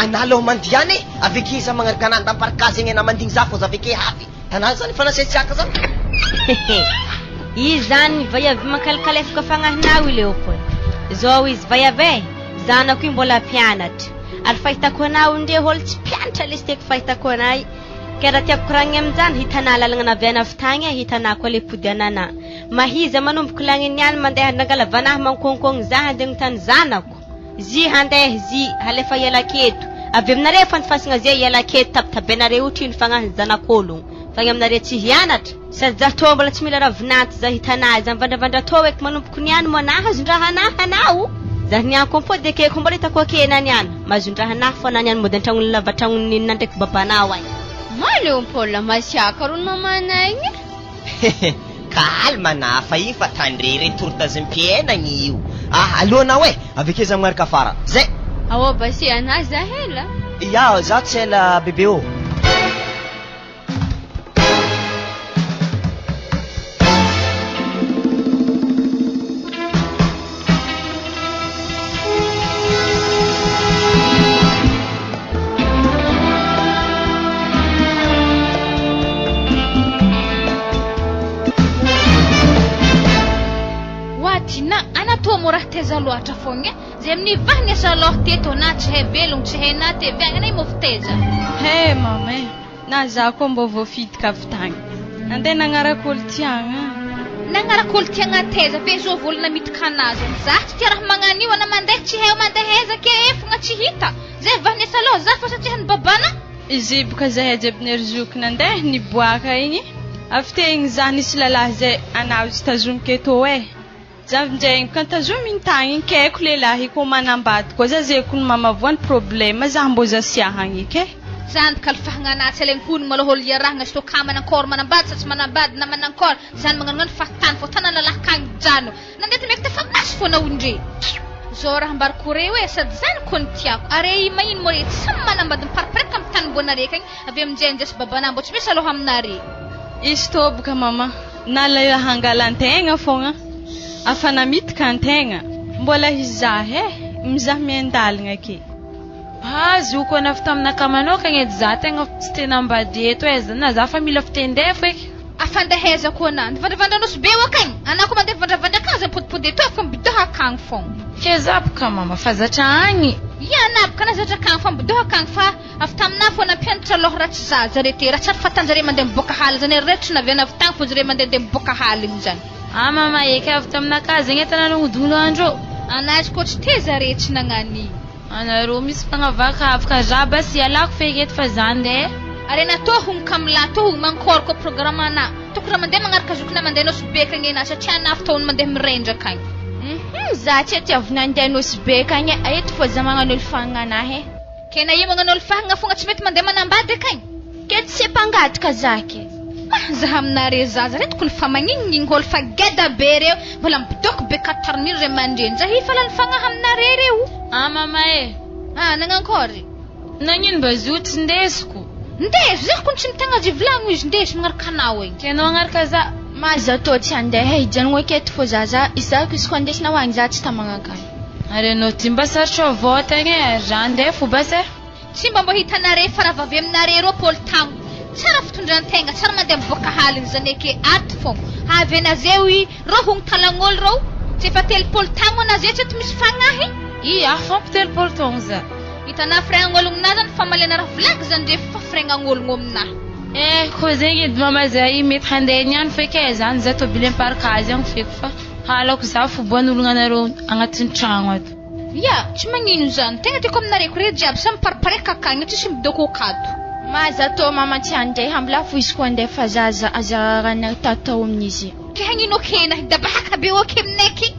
analo mandiany aveke za magnaraka anany tamparakazy egny ana mandigny za fô za aveke havy tana zany fanasiatsiaka zany izy zany vaiavy mankalikalefaka fagnahinao Leopoly zao izy vaiavy zanako io mbola mpianatra ary fahitako anao nde olo tsy mpianatra le siteky fahitako anay ke raha tiako koragny amin'izany hitana lalagna naviana avy tagny hitana koa le pody anana mahiza manomboky lagniny any mandeha nangalavanahy mankonkogny za handeha tany zanako zy handeha zy halefa ialaketo avy aminareo fantifasagna zay ialaketo tabitabenareo otrino fagnahy zanak'ologno fagny aminareo tsy hianatra sady za tô mbola tsy mila ravinanty za hitana za mivandravandra tô eky manomboky niany mo nahazondraha anahy anao za nianko mpo de keko mbola hitako akena niany mahazondraha anahy fô naniany mody antragnony lavatragnony nandreky babanao ay ma Leopoly masiaka ro mamanagny kalma na fa iny fa tandrery tortazim-piainagny io alohanao aveke za magnaraka afara zay awa basi ana za hela ya za tsy ela bebe o Tina ana toa mora teza loatra fogna zay amin'ny vahiny asa loha teto na tsy hay velogno tsy hay na te viagna nay mofo teza Hey mama na za ko mbo voafitika avy tagny andeha nagnaraka olo tiagna nagnaraka olo tiagna teza ve zo volana miditra anazy za tsy tia raha magnanio ana mandeha tsy hay mandeha ezaka fogna tsy hita zay vahiny asa loha za fa satria ny babana izy boka zahay jiaby nerzoky nandeha niboaka igny avy te igny za nisy lalahy zay anazy tazomiko eto za aminjay kan tazomy iny tagny iny kaiko lehilahy ko manambady koa za zay ko ny mamavoany problème za mbo za siahagny ke zany kalifahagna anazy alay hony malaholo iarahagna sto kamana ankor manambady sa tsy manambady na manankor zany magnanognano fahatany fo tana lalahy kagny jano nandeha meky tafa masy fo na undre zo raha mbariko re hoe sady zany ko ny tiako are magnino mo re tsy samy manambady mipariparaika amin'ny tany mbonare kagny avy aminjay njasy babana mbo tsy misy aloha aminare izy to boka mama nala hangalan-tegna fogna afa namitika an-tegna mbola izahy mizaha miandalagna ke azo ko na fitamina manokagna edy za tegna tsy tena mbady eto na za fa mila fitendea feky afandaheza ko na vandravandranose be wakagny anako mandeha vandravandrakagny zay podipody eto fa mibidoha akagny fogna ke za boka mama fa zatra agny ya naboka na zatra akagny fa mibidoha akagny fa avy tamina fo nampianatra loha ratsy za zare te raha tsary fatanjare mandeha miboaka haly zany retry naviana avy tagny fo zare mandeha miboaka haly igny zany mama eky avy taminaka zegny etana nanodolo andro anazy ko tsy te zare tsy nagnani anareo misy mpanavaka afaka za basi alako feky eto fa za ndeha are natao honka amila to mankor ko programme ana tokony mandeha magnaraka zokona mandeha nosy be kagny na satria anafo taony mandeha mirendra kagny za tsy atiavina andeha nosy be kagny eto fo za magnano olo fagnanahy kena io magnano olo fahagna fogna tsy mety mandeha manambady kagny ke tsy sepangadika zake zaha aminare zaza re tokony fa magninigny olo fa geda be reo mbola mibidoko be 4 mille ray mandreny za hifa lany fagnaha aminare reo mama nanankory nagnino mba zoty ndesiko ndeso za kony tsy mitagna jivolagno izy ndeso magnaraka anao igny kenao agnaraka za maza to tsy andeha hijanogno aketo fo zaza izako izy ko andesina hoagny za tsy tamagnakany are anao ty mba sarotro vôtagny za ndeha fo base tsy mba mbo hitanare fa raha vavy aminare ro pôly tango tsara fitondrantegna tsara mandeha miboaka haly zany ake aty fogna avy anazeo ro hogny talagn'olo ro tsy efa telopôly tango anazy tsy misy fagnahy afampy telopôly taogno za hitanà fregnan'ologno na zany famalena raha volaky zany ndre fa fregnan'ologno aminahy ko zegny edy mama zay mety handeha niany feky zany za tobile miparikazy agny feky fa halako za foboan'ologno anareo agnatin'ny tragno ato ya tsy magnino zany tegna tiako aminareko re jiaby sa mipariparaika akagny tsisy midoko akato maza to mama tsy andeha ambola fo izy ko andeha fa zaza azarana tatao amin'izy ke hagnino kena hidabahaka be oke aminaiky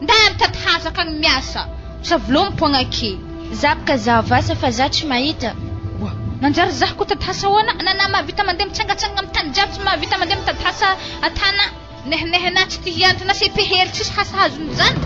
nda mitady haza akagny miasa sa vilompoagna ke za boka za vasa fa za tsy mahita manjary za ko tady hasa hoana nana mahavita mandeha mitsangatsangana amin'ny tany jiaby tsy mahavita mandeha mitady hasa atana nehanehana tsy tia hianatra na sepehery tsisy hasa hazony zany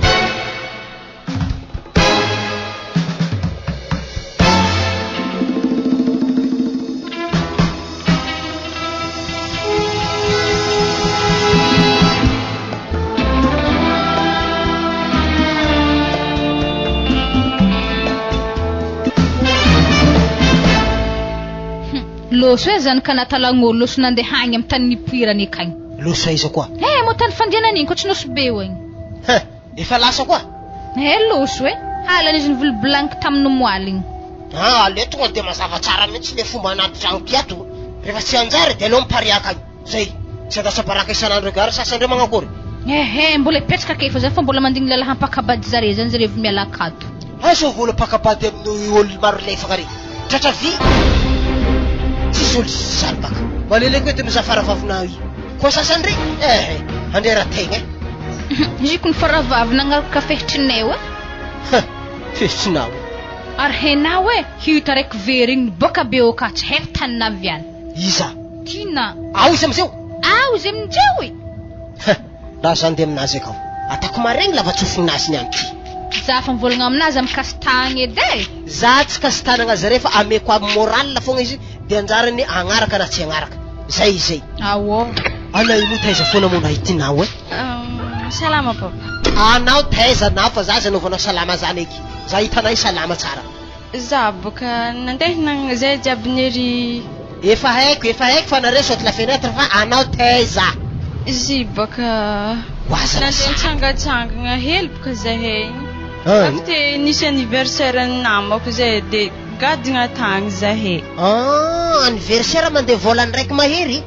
loso hoe zany ka natalagn'olo loso nandeha hagny amin'ny tany nipoirany akagny loso iza koa mo tany fandianana igny ko tsy nosy be igny efa lasa koa loso halana izy nivolobolagniko tamin'ny moaly igny le tonga de mazava tsara mihitsy le fomba anaty tragno piato rehefa tsy anjary de aleo mipariaka agny zay tsy andasa baraka isan'andro gary sasandreo magnakory mbola ipetraka ke fa zany fa mbola mandigny lalahy ampakabady zare zany zare vao miala akato so vola pakabady amin'ny olo maro lefaka re tratra vy tsisy olo zany baka maleleko ety miza faravavina i koa sasandre andrerategna izy ko ny faravavy nagnaraka fehitrinay fehitrinao ary henao hita raiky very igny boka be oka tsy haiko tany naviany iza tina ao izy amizeo izy aminjeo raha zany de aminazy akao atako maregny lava-tsofininazy ny anty za fa mivolagna aminazy amin'ny kasitagny edy za tsy kasitana anazy rehefa ameko aby moral fogna izy de anjarany agnaraka na tsy agnaraka zay ana ino taiza foana mona hitinao salama papa anao taiza na fa za zanaovanao salama zany eky za hitanay salama tsara za boka nandeha zay jiaby nery efa haiko fa nare saute la fenêtre fa anao taiza izy boka Waza nandeha nitsangatsangana hely boka zahay Ah, avy te nisy anniversaire ny namako zay de gadigna tagny zahay anniversaire mandeha volany raiky mahery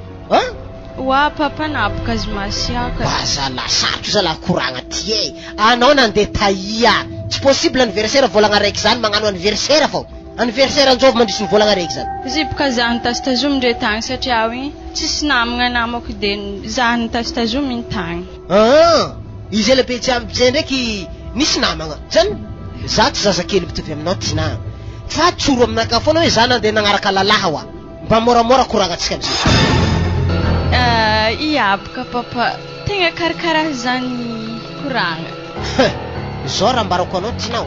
wa papa naboka azy masiaka Waza lasatro zala koragna ty e. Anao nandeha taia. Tsy possible anniversaire volagna raiky zany magnano anniversaire fao. Anniversaire anjova mandrisy ny volagna raiky zany. izy boka zaho nitazitazomy ndre tagny satria ao igny tsisy namagna namako de zaho nitazitazomy iny tagny Izy lehibe tsy ampy ndraiky nisy namagna. Zany za tsy zazakely mitovy aminao ty na. Fa tsoro aminaka foana hoe za nandeha nagnaraka lalaha wa. Mba moramora koragnatsika amizay. Iaboka papa tegna karakaraha zany koragna Zao raha mbarako anao tinao.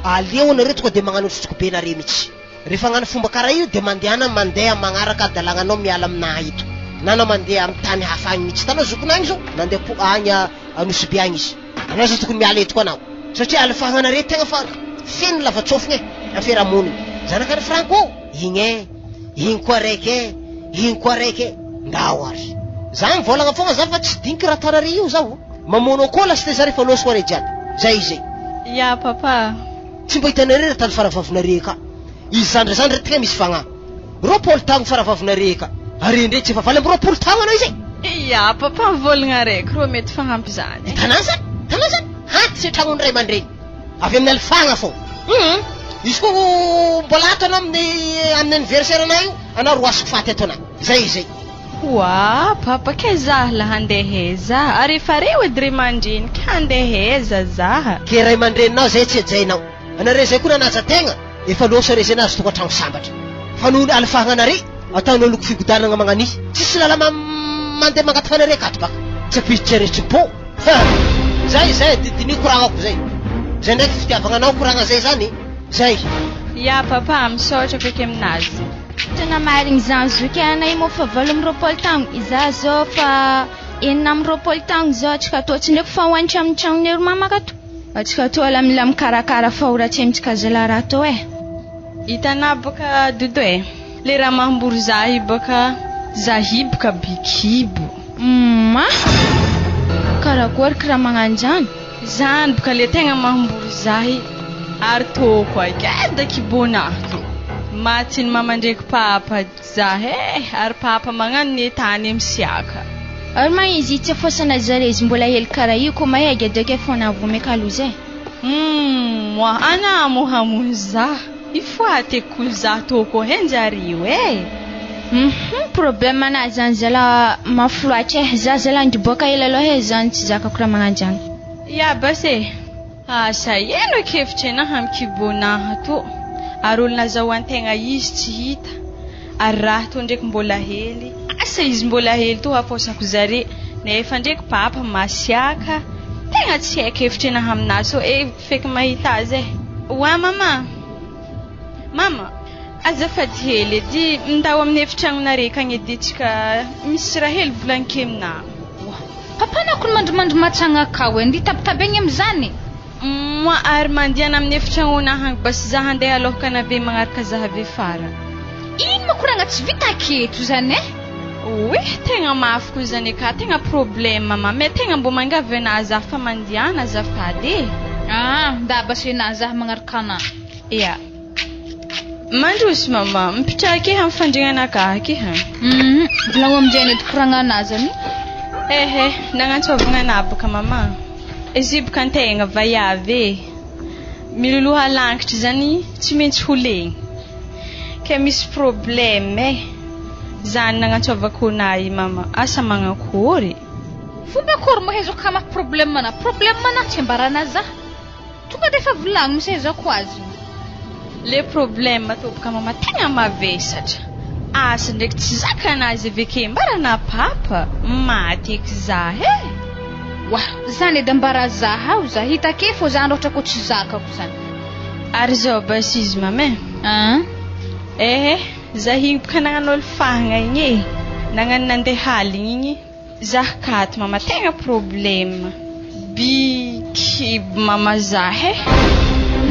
Aleo nareo tonga de magnano otrotiko be nareo mihitsy. Rehefa hagnano fomba karaha io de mandeha magnaraka dalagnanao miala aminahy ito. Nana mandeha amin'ny tany hafa agny mihitsy. Tanao zokinagny zao nandeha agny Anosibe agny izy. Anao zao tokony miala eto koa anao. Satria alefagnanareo tegna fa feno lavatsofigna aferamonina. Zanakany Franco igny koa raiky igny koa raiky ndao ary. Za mivolagna fogna za fa tsy diniky raha tanareo io zaho. Mamono koa lasy tezary fa loso are jiaby. Zay. ya papa Tsy mba hitanareo tany faravavonareo ka. Izy zandrazandra tegna misy fagnahy. 20 taogno faravavonareo ka. Are ndray tsy efa valy amin'ny 20 taogno anao izay. ya papa mivolagna raiky ro mety fagnampy zany Tanà zany. Haty sy tragnony ray aman-dreny. Avy amin'ny alifagna fao. Izy koa mbola ato anao amin'ny anniversaire anao io, anao roasiko faty ato anao. Zay. wa papa ke zaho la handeha eza ary efa reo edy ray aman-dreny ka handeha eza zaha Ke ray aman-dreninao zay tsy ejainao. Anareo zay koa nanaja tegna efa loso are zay nazy tokantrano sambatra. Fa noho alifagnanareo ataonao loko figodanagna magnanihy. Tsisy lala mandeha mangataka kato baka. Tsy apiditra aretsim-po. Zay didiny koragnako zay. Zay ndraiky fitiavagnanao koragna zay zany. Zay. ya papa misaotra feky aminazy Tena marigny zany zoky anay mo fa 20 taogno iza zao fa 20 taogno zao atsika tô tsy ndraiky fa hoanitra amin'ny tragnon'ery mamaka to atsika tô alamila mikarakara fa horatsy amitsika zala to hitanà boka dodo le raha mahamboro zahy boka zahiboka bikibo karakory raha magnanjany zany boka le tegna mahamboro zahy ary toko ageda kibonato matiny mama ndraiky papa zahe ary papa magnano ny tany amsiaka ary ma izy tsy afosana zare izy mbola hely karaha io ko mahay agedeke fona vomeka aloza moi ana mohamono za ifoateko za toko henjary io problème anazy zany zala mafloatra za zala ndriboka hely aloha zany tsy zakako raha magnanjany ya base asa eno kevitra ena amikibonaha to ary olona zao antegna izy tsy hita ary raha to ndraiky mbola hely asa izy mbola hely to hafosako zare nefa ndraiky papa masiaka tegna tsy haiko hevitra ena aminazy so feky mahita azy wa mama azafady hely edy ndao amin'ny efitragnonareo kagny edy tsika misy raha hely volanike aminahy papa nakony mandrimandry matsagna akao ndi tabitabegny am'zany moi ary mandiana amin'ny efitragnonahany basy za handeha alohaka nave magnaraka zahave fara ino makoragna tsy vita aketo zany tegna mafy koa zany ka tegna problème mama me tegna mbo mangavy anazy za fa mandiana azafady nda basy na za magnaraka ana ya mandrosy mama mipitraka amin'ny fandrignanaka aky volagno am'jay edy koragna anazy any nagnantsovagna anabaka mama izy boka antegna vaiavy miloloha langitry zany tsy maintsy holegny ke misy problème zany nagnantsovako nahy mama asa magnakory fomba akory mahezako kama problème mana tsy ambarana za tonga defa volagno misehezako azy le problème toboka mama tegna mavesatra asa ndraiky tsy zaka anazy aveke mbarana papa maty eky za zany edy ambara zaha ao za hita ke fô zany ohatra ko tsy zakako zany ary zao basy izy mame za igny boka nagnan'olo fahagna igny nagnano nandeha haligny igny zah kato mama tegna problème bikibo mama zahe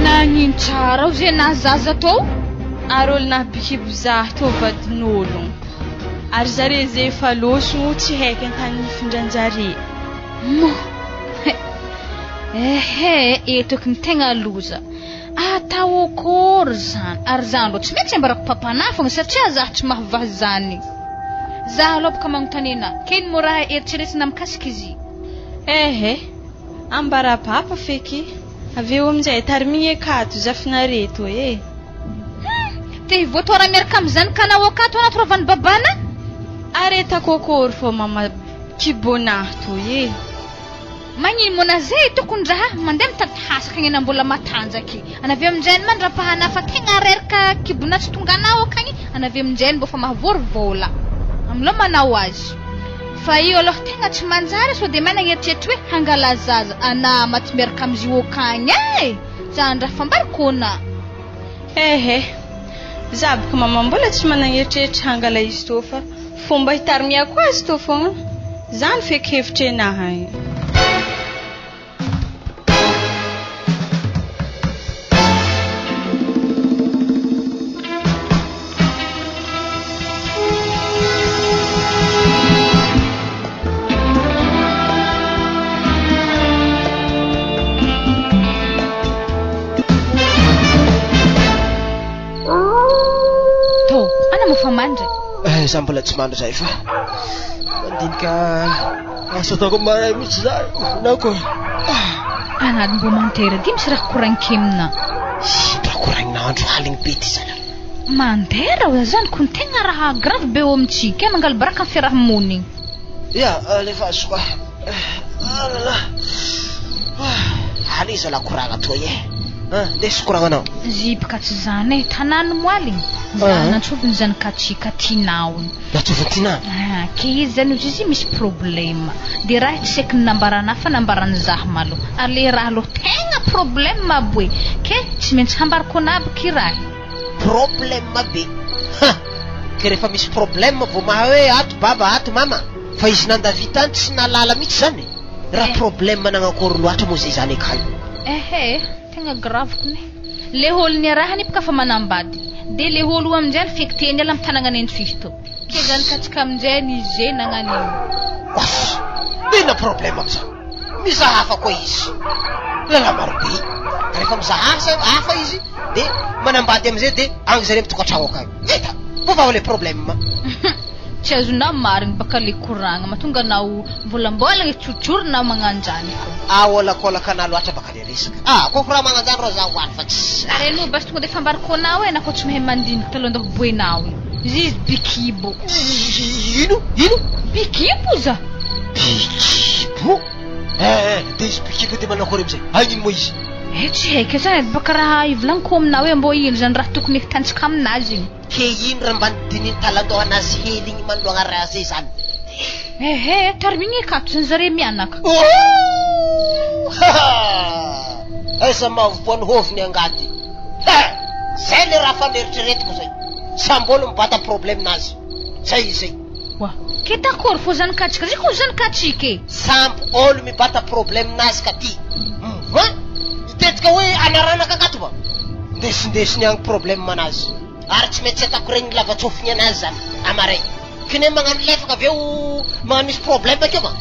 nagnino tsara ao zay nazaza tô ary olona bikibo zah tô vadin'ologno ary zare zay efa loso tsy haiko antany nifindranjare Etoko ny tegna loza. Atao akory zany? Ary zany lo tsy maintsy ambarako papana fogna satria za tsy mahavaha zany. Za aloha baka magnontany keny mo raha eritreretina mikasika izy? Ambara papa feky. Aveo amin'izay tarmigny akato zafinareto Te voatora miaraka amin'izany kanao akato anaty rovan'ny babana? Areta kokory fô mama kibonato Magnino mona zay tokony raha mandeha mitady hasaka eny mbola matanjaky. Anavy amin'izay mandra-pahana fa tegna reraka kibona tsy tonga anao akagny. Anavy amin'izay mbo fa mahavory vola. Amlo manao azy. Fa io aloha tegna tsy manjary so de mana eritreritry hoe hangalazaza ana maty miaraka am'izy akagny zany raha fambarikona. Zabaka mama mbola tsy managneritreritry hangala izy tô fa fomba hitarimiako azy tô fogna. Zany feky hevitry anahy. Za mbola tsy mandro zay fa mandinika asa ataoko maray mihitsy za naoko Anady mbo mantera di misy raha korankemina. Raha koragnandro haligny be ty zala Mantera o zany kun tegna raha grave be o amintsika mangal baraka amin'ny fiarahamonigny. Lefa azoko haliza la koragna toy Ndesy koragnanao Zipaka tsy zany tanany moaligny nantsoviny zany katsika tianao. Natsoviny tianao? Ke izy zany izy misy problème. De raha tsy seky nambarana fa nambarany zaho malo. Ary le raha lo tegna problème boe. Ke tsy maintsy hambariko nabiky raha. Problème be. Ke rehefa misy problème vao maha hoe ato baba ato mama. Fa izy nandavitany tsy nalala mihitsy zany. Raha problème nagnakory loatra moa zay zany akany. Tegna grave kone. Le olony arahany baka fa manambady. De le olo amin'izay fekiteny ala mitanagna any fihto. Ke zany katsika amin'izay izy nagnanino. Dina problème am'izany. Mizaha hafa koa izy. Lala marobe. Rehefa mizaha hafa izy de manambady am'izay de agny zareo mitokatrano akagny. Eta, vao le problème. Tsy azonao mariny baka le koragna mahatonga anao volambolagna tsotsorona magnanjany fo. Olakolaka anao loatra baka le resaka. Koko raha magnanjany ro zaho hoany fa tsy. Reno bas tonga de fambariko anao na koa tsy mahay mandinika taloha andaho boenao. Izy bikibo. Ino? Bikibo za? Bikibo? De izy bikibo de manao akory am'izay? Agnino moa izy? Tsy haiko zany baka raha ivolaniko aminao hoe mbo ino zany raha tokony hitantsika aminazy igny. Ke ino raha mba nidininy talandoha anazy hely igny manoloagna raha zay zany? Tarmigny akato zany zare mianaka. Aiza mavoany hoviny angady. Zay le raha faneritreretiko zay. Sambolo mibata problème nazy. Zay. Ke takory fo zany katsika. Zay koa zany katsika. Sambo olo mibata problème nazy ka ty. Itetika hoe anaranaka akato ba. Ndesindesiny agny problème manazy. Ary tsy mety atako regny lavatsofiny anazy zany amaray. Kine magnano lefaka aveo magnano misy problème akeo ba.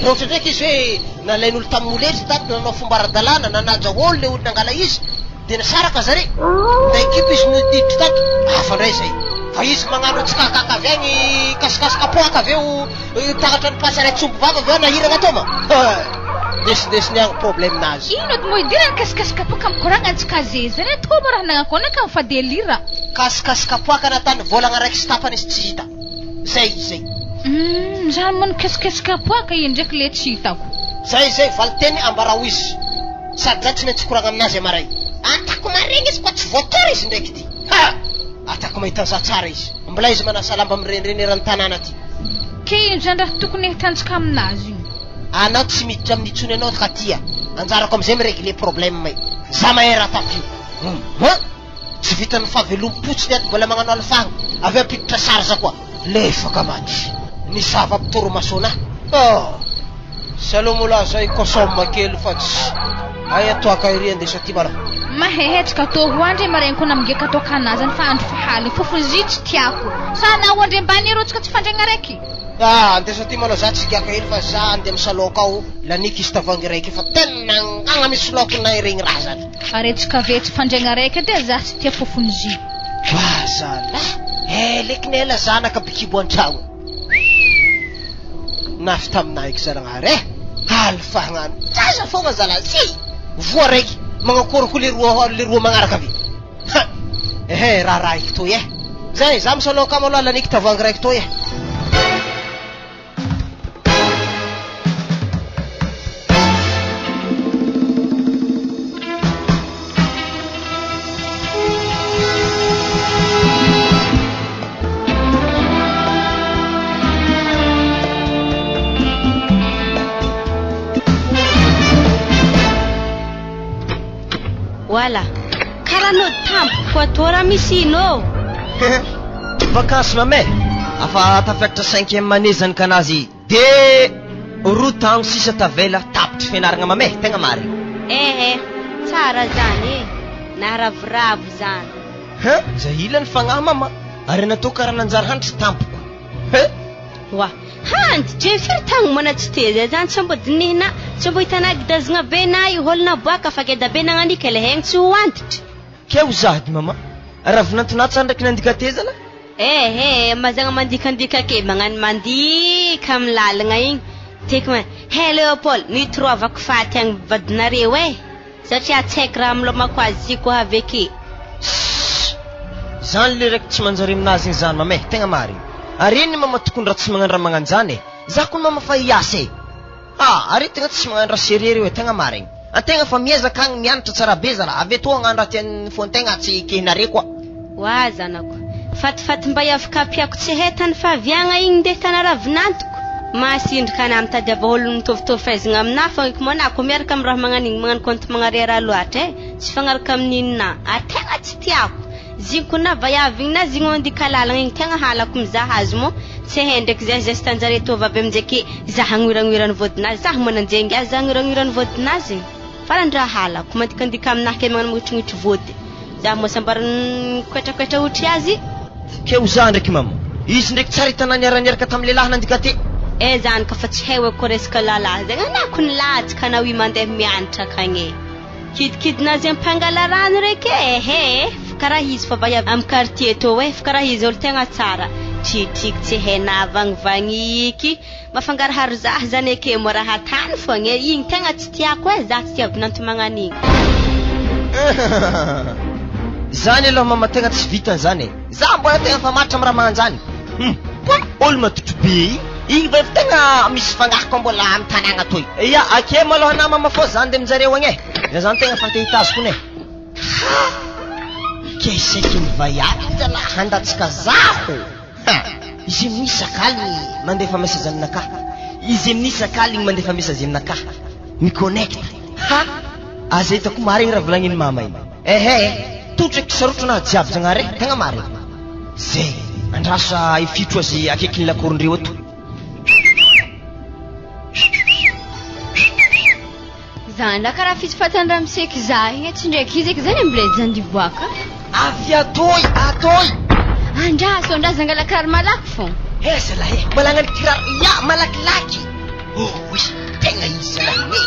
Rehetra ndraiky izy hoe nalain'olo tamin'oletsy tato nanao fomba ara-dalàna nanaja olo le olo nangala izy de nasaraka zare. Da ekipa izy nodiditra tato hafa ndray zay. Fa izy magnano tsikakaka avy agny kasikasika poaka aveo takatra ny pasy araitsombo vava aveo nahirana atao ma. Ndesindesiny agny problème nazy. Ino edy moa idirany kasikasika poaka mikoragna antsika zay zany atoko mo raha nagnakona ka fa delira. Kasikasika poaka natany volagna raiky sy tapany izy tsy hita. Zay. Zany moa kasikasika poaka ino ndraiky le tsy hitako. Zay valiteny ambarao izy. Sady zay tsy maintsy koragna aminazy amaray. Atako maregny izy fa tsy voatora izy ndraiky ty. Atako mahita za tsara izy. Mbola izy manasa lamba mirenireny eran-tanàna ty. Ke ino zany raha tokony hitantsika aminazy iny? Anao tsy miditra amin'ny itsony anao ka tia. Anjarako am'izay miregle problème may. Za mahay raha tapio. Tsy vitan'ny fahavelom-potsiny ato mbola magnano alifagna. Aveo ampiditra sarza koa. Lefaka maty. Ny zava-pitoromasona. Salomola zay kosoma kely fa tsy. Ay atoaka iry andesa ty mara. Mahehetsika to ho andre maregny ko namigeka to kanazany fa andro fahaly fofony zy tsy tiako. Sa na ho andre mbany ero tsika tsy fandraigna raiky. Andesa ty manao za tsigaka hely fa za andeha misalôka ao lanika izy tavoangy raiky fa tena agna misy lokonay regny raha zany. Aretsika vetsy fandraigna raiky edy za tsy tia fofony zy. Zala lekiny ela zanaka bikibo an-tragno nafy taminahiko zalagnary alifagnano zaza fogna zala zy voa raiky magnakoroko le roa magnaraka avy raha raiky toy zay za misalôka maloha lanika tavoangy raiky toy Wala karano tampo koatora misy ino vakansy mame afa tafekatra 5e année zany kanazy de roa tagno sisa tavela tapitry fianaragna mame tegna marigny tsara zany naravoravo zany zay ilany fagnahy mama ary natao karaha nanjary handry tampoko wa handry firy tagno mana tsy teza zany tsy mbo dinihina tsy mbo hitana gidazagna be na io olona boaka fa geda be nagnanika le hegny tsy ho antitra keo zahady mama ravinantonatsy ndraiky nandika tezana mazagna mandikandika ke magnano mandika amy lalagna igny tiako Leopold nitroavako faty agny vadinareo satria tsy haiko raha milomako azy ko aveke zany le raiky tsy manjary aminazy igny zany mame tegna marigny ary iny mama tokony raha tsy magnano raha magnano zany za koa mama fa hiasa ary tegna tsy magnano raha sérieux reo tegna marigny antegna fa miezaka agny mianatra tsara be zala avy to agnano raha tiany fontegna tsy kehinare koa wa zanako fatifaty mba afaka apiako tsy hetany fa aviagna igny ndeha tana ravinantoko masindrika ana mitady ava olo mitovitovy fahaizagna amina fa monako miaraka amy raha magnano igny magnano compte magnariara loatra tsy fagnaraka amin'inona tegna tsy tiako ziko na vayavigny na zigny andika lalagna igny tegna halako mizaha azy mo tsy hay ndraiky zay zay stanjare tovy aby amin'izay za hagniragniran'ny vodinazy za mananjengy azy za hagniragniran'ny vodinazy farany raha halako mandikandika aminahy ke magnano mihotrignitry vody za mosambarany koetrakoetra otry azy keo za ndraiky mama izy ndraiky tsara hitana niaraniaraka tamin'ny lehilahy nandika ty zany ka fa tsy hay hoe ko resaka lalahy zay anako nilatsika na oi mandeha mianatra akagny kidikidinazy ampangala rano raiky karaha izy fa vay amy quartier to fa karaha izy olo tegna tsara tritriky tsy hay navagnivagniky mafangaraharo zah zany eke mo raha tany fogna igny tegna tsy tiako za tsy tia vinanto magnano igny zany aloha mama tegna tsy vitany zany za mbola tegna fa matra amy raha magnano zany olo matotro be igny va tegna misy fagnahiko mbola amy tanàgna toy ake maloha na mama fô zany de mijareo agny zany tegna fantehitaziko ne keseky mivayavy zala handatsika zaho izy misakaly mandefa message aminaka izy misakaly mandefa message aminaka miconnect aza hitako marigny raha volagniny mama igny totraky sarotro na jiaby zagnare tegna marigny zay andrasa ifitro azy akekiny lakorondreo ato zany la karaha fitifatandra miseky za igny tsy ndraiky izy eky zany ambilady zany divoaka avy atoy andraso andra zangala kiraro malaky fô zala malagnany kiraro malakilaky tegna izy zalahy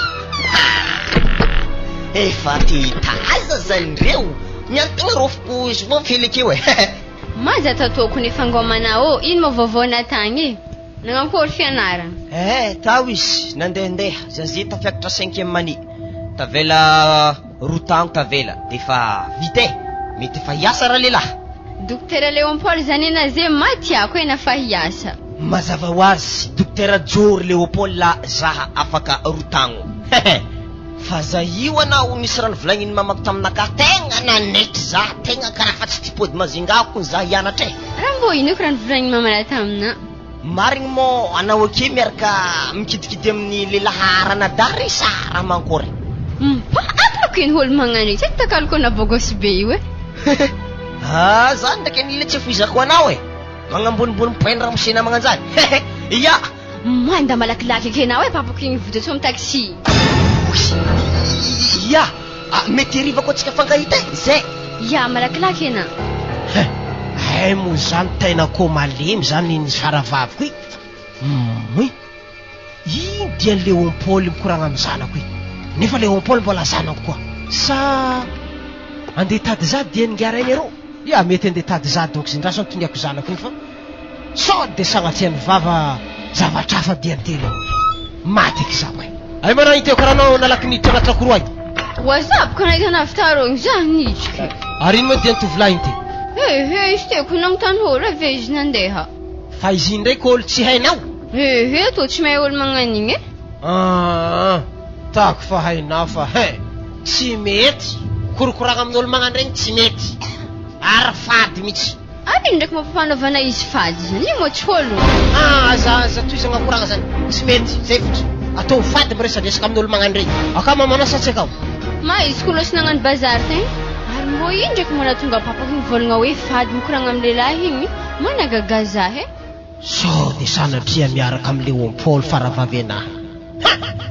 efa titaza zany reo miantegna rofoko izy vo felekeo maza tatoko ny fangomana ino mo vovona tagny nagnakory fianarana tao izy nandehandeha zazy tafiakatra 5e année tavela roa tagno tavela de fa vite mety fa hiasa raha lehilahy dokotera Leopold zany naze matiako nafa hiasa mazava ho azy dokotera Jory Leopold zaha afaka roa tagno fa za io anao nisy raha nivolagniny mamako taminaka tegna nanetry za tegna karaha fa tsy tipody mazingako za hianatra raha mbo ino ko raha nivolagniny mamana tamina marigny mo anao ake miaraka mikidikidy amin'ny lehilahy aranadary sa raha mankory apako ino olo magnano io tsy takaloko nabogosy be io zany ndraiky nile tsy foizako anao magnambonimbony poindra mosena magnano zany manda malakilaky ake anao papako igny vodatsy amy taxi mety riva koa tsika fankahita zay malakilaky ana mo zany tena ko malemy zany ny saravaviko iny dia Léopoly mikoragna amin'ny zanako nefa Léopoly mbola zanako koa sa andeha tady zady dia ningara iny arô ia mety andeha tady zady donc zay ndraso antoniako zanako iny fa sao de sagnatsiany vava zavatra hafa dia antelo maty eky za way ay manao iny teo karahanao nalaky niditra agnaty lakoroa iny Wazap kana ita naftarong zanich. ary iny moa dia nitovolahy iny ty Izy teko nanontany olo ave izy nandeha. fa izy iny ndraiky olo tsy hainao To tsy mahay olo magnan'igny e. tako fa hainao fa tsy mety korokoragna amin'olo magnano regny tsy mety ary fady mihitsy Ino ndraiky mampafanaovana izy fady zany io moa tsy olo. za toy izy agnakoragna zany tsy mety zay fotsy atao fady miresadresaka amin'olo magnano regny aka mamanasa akao Ma izy ko losy nagnano bazary tagny ary mo ino ndraiky manatonga papako mivolagna hoe fady mikoragna amin'ny lehilahy igny mo nagagazahy sao de sanatria miaraka amin'ny Léopoly faravavy anahy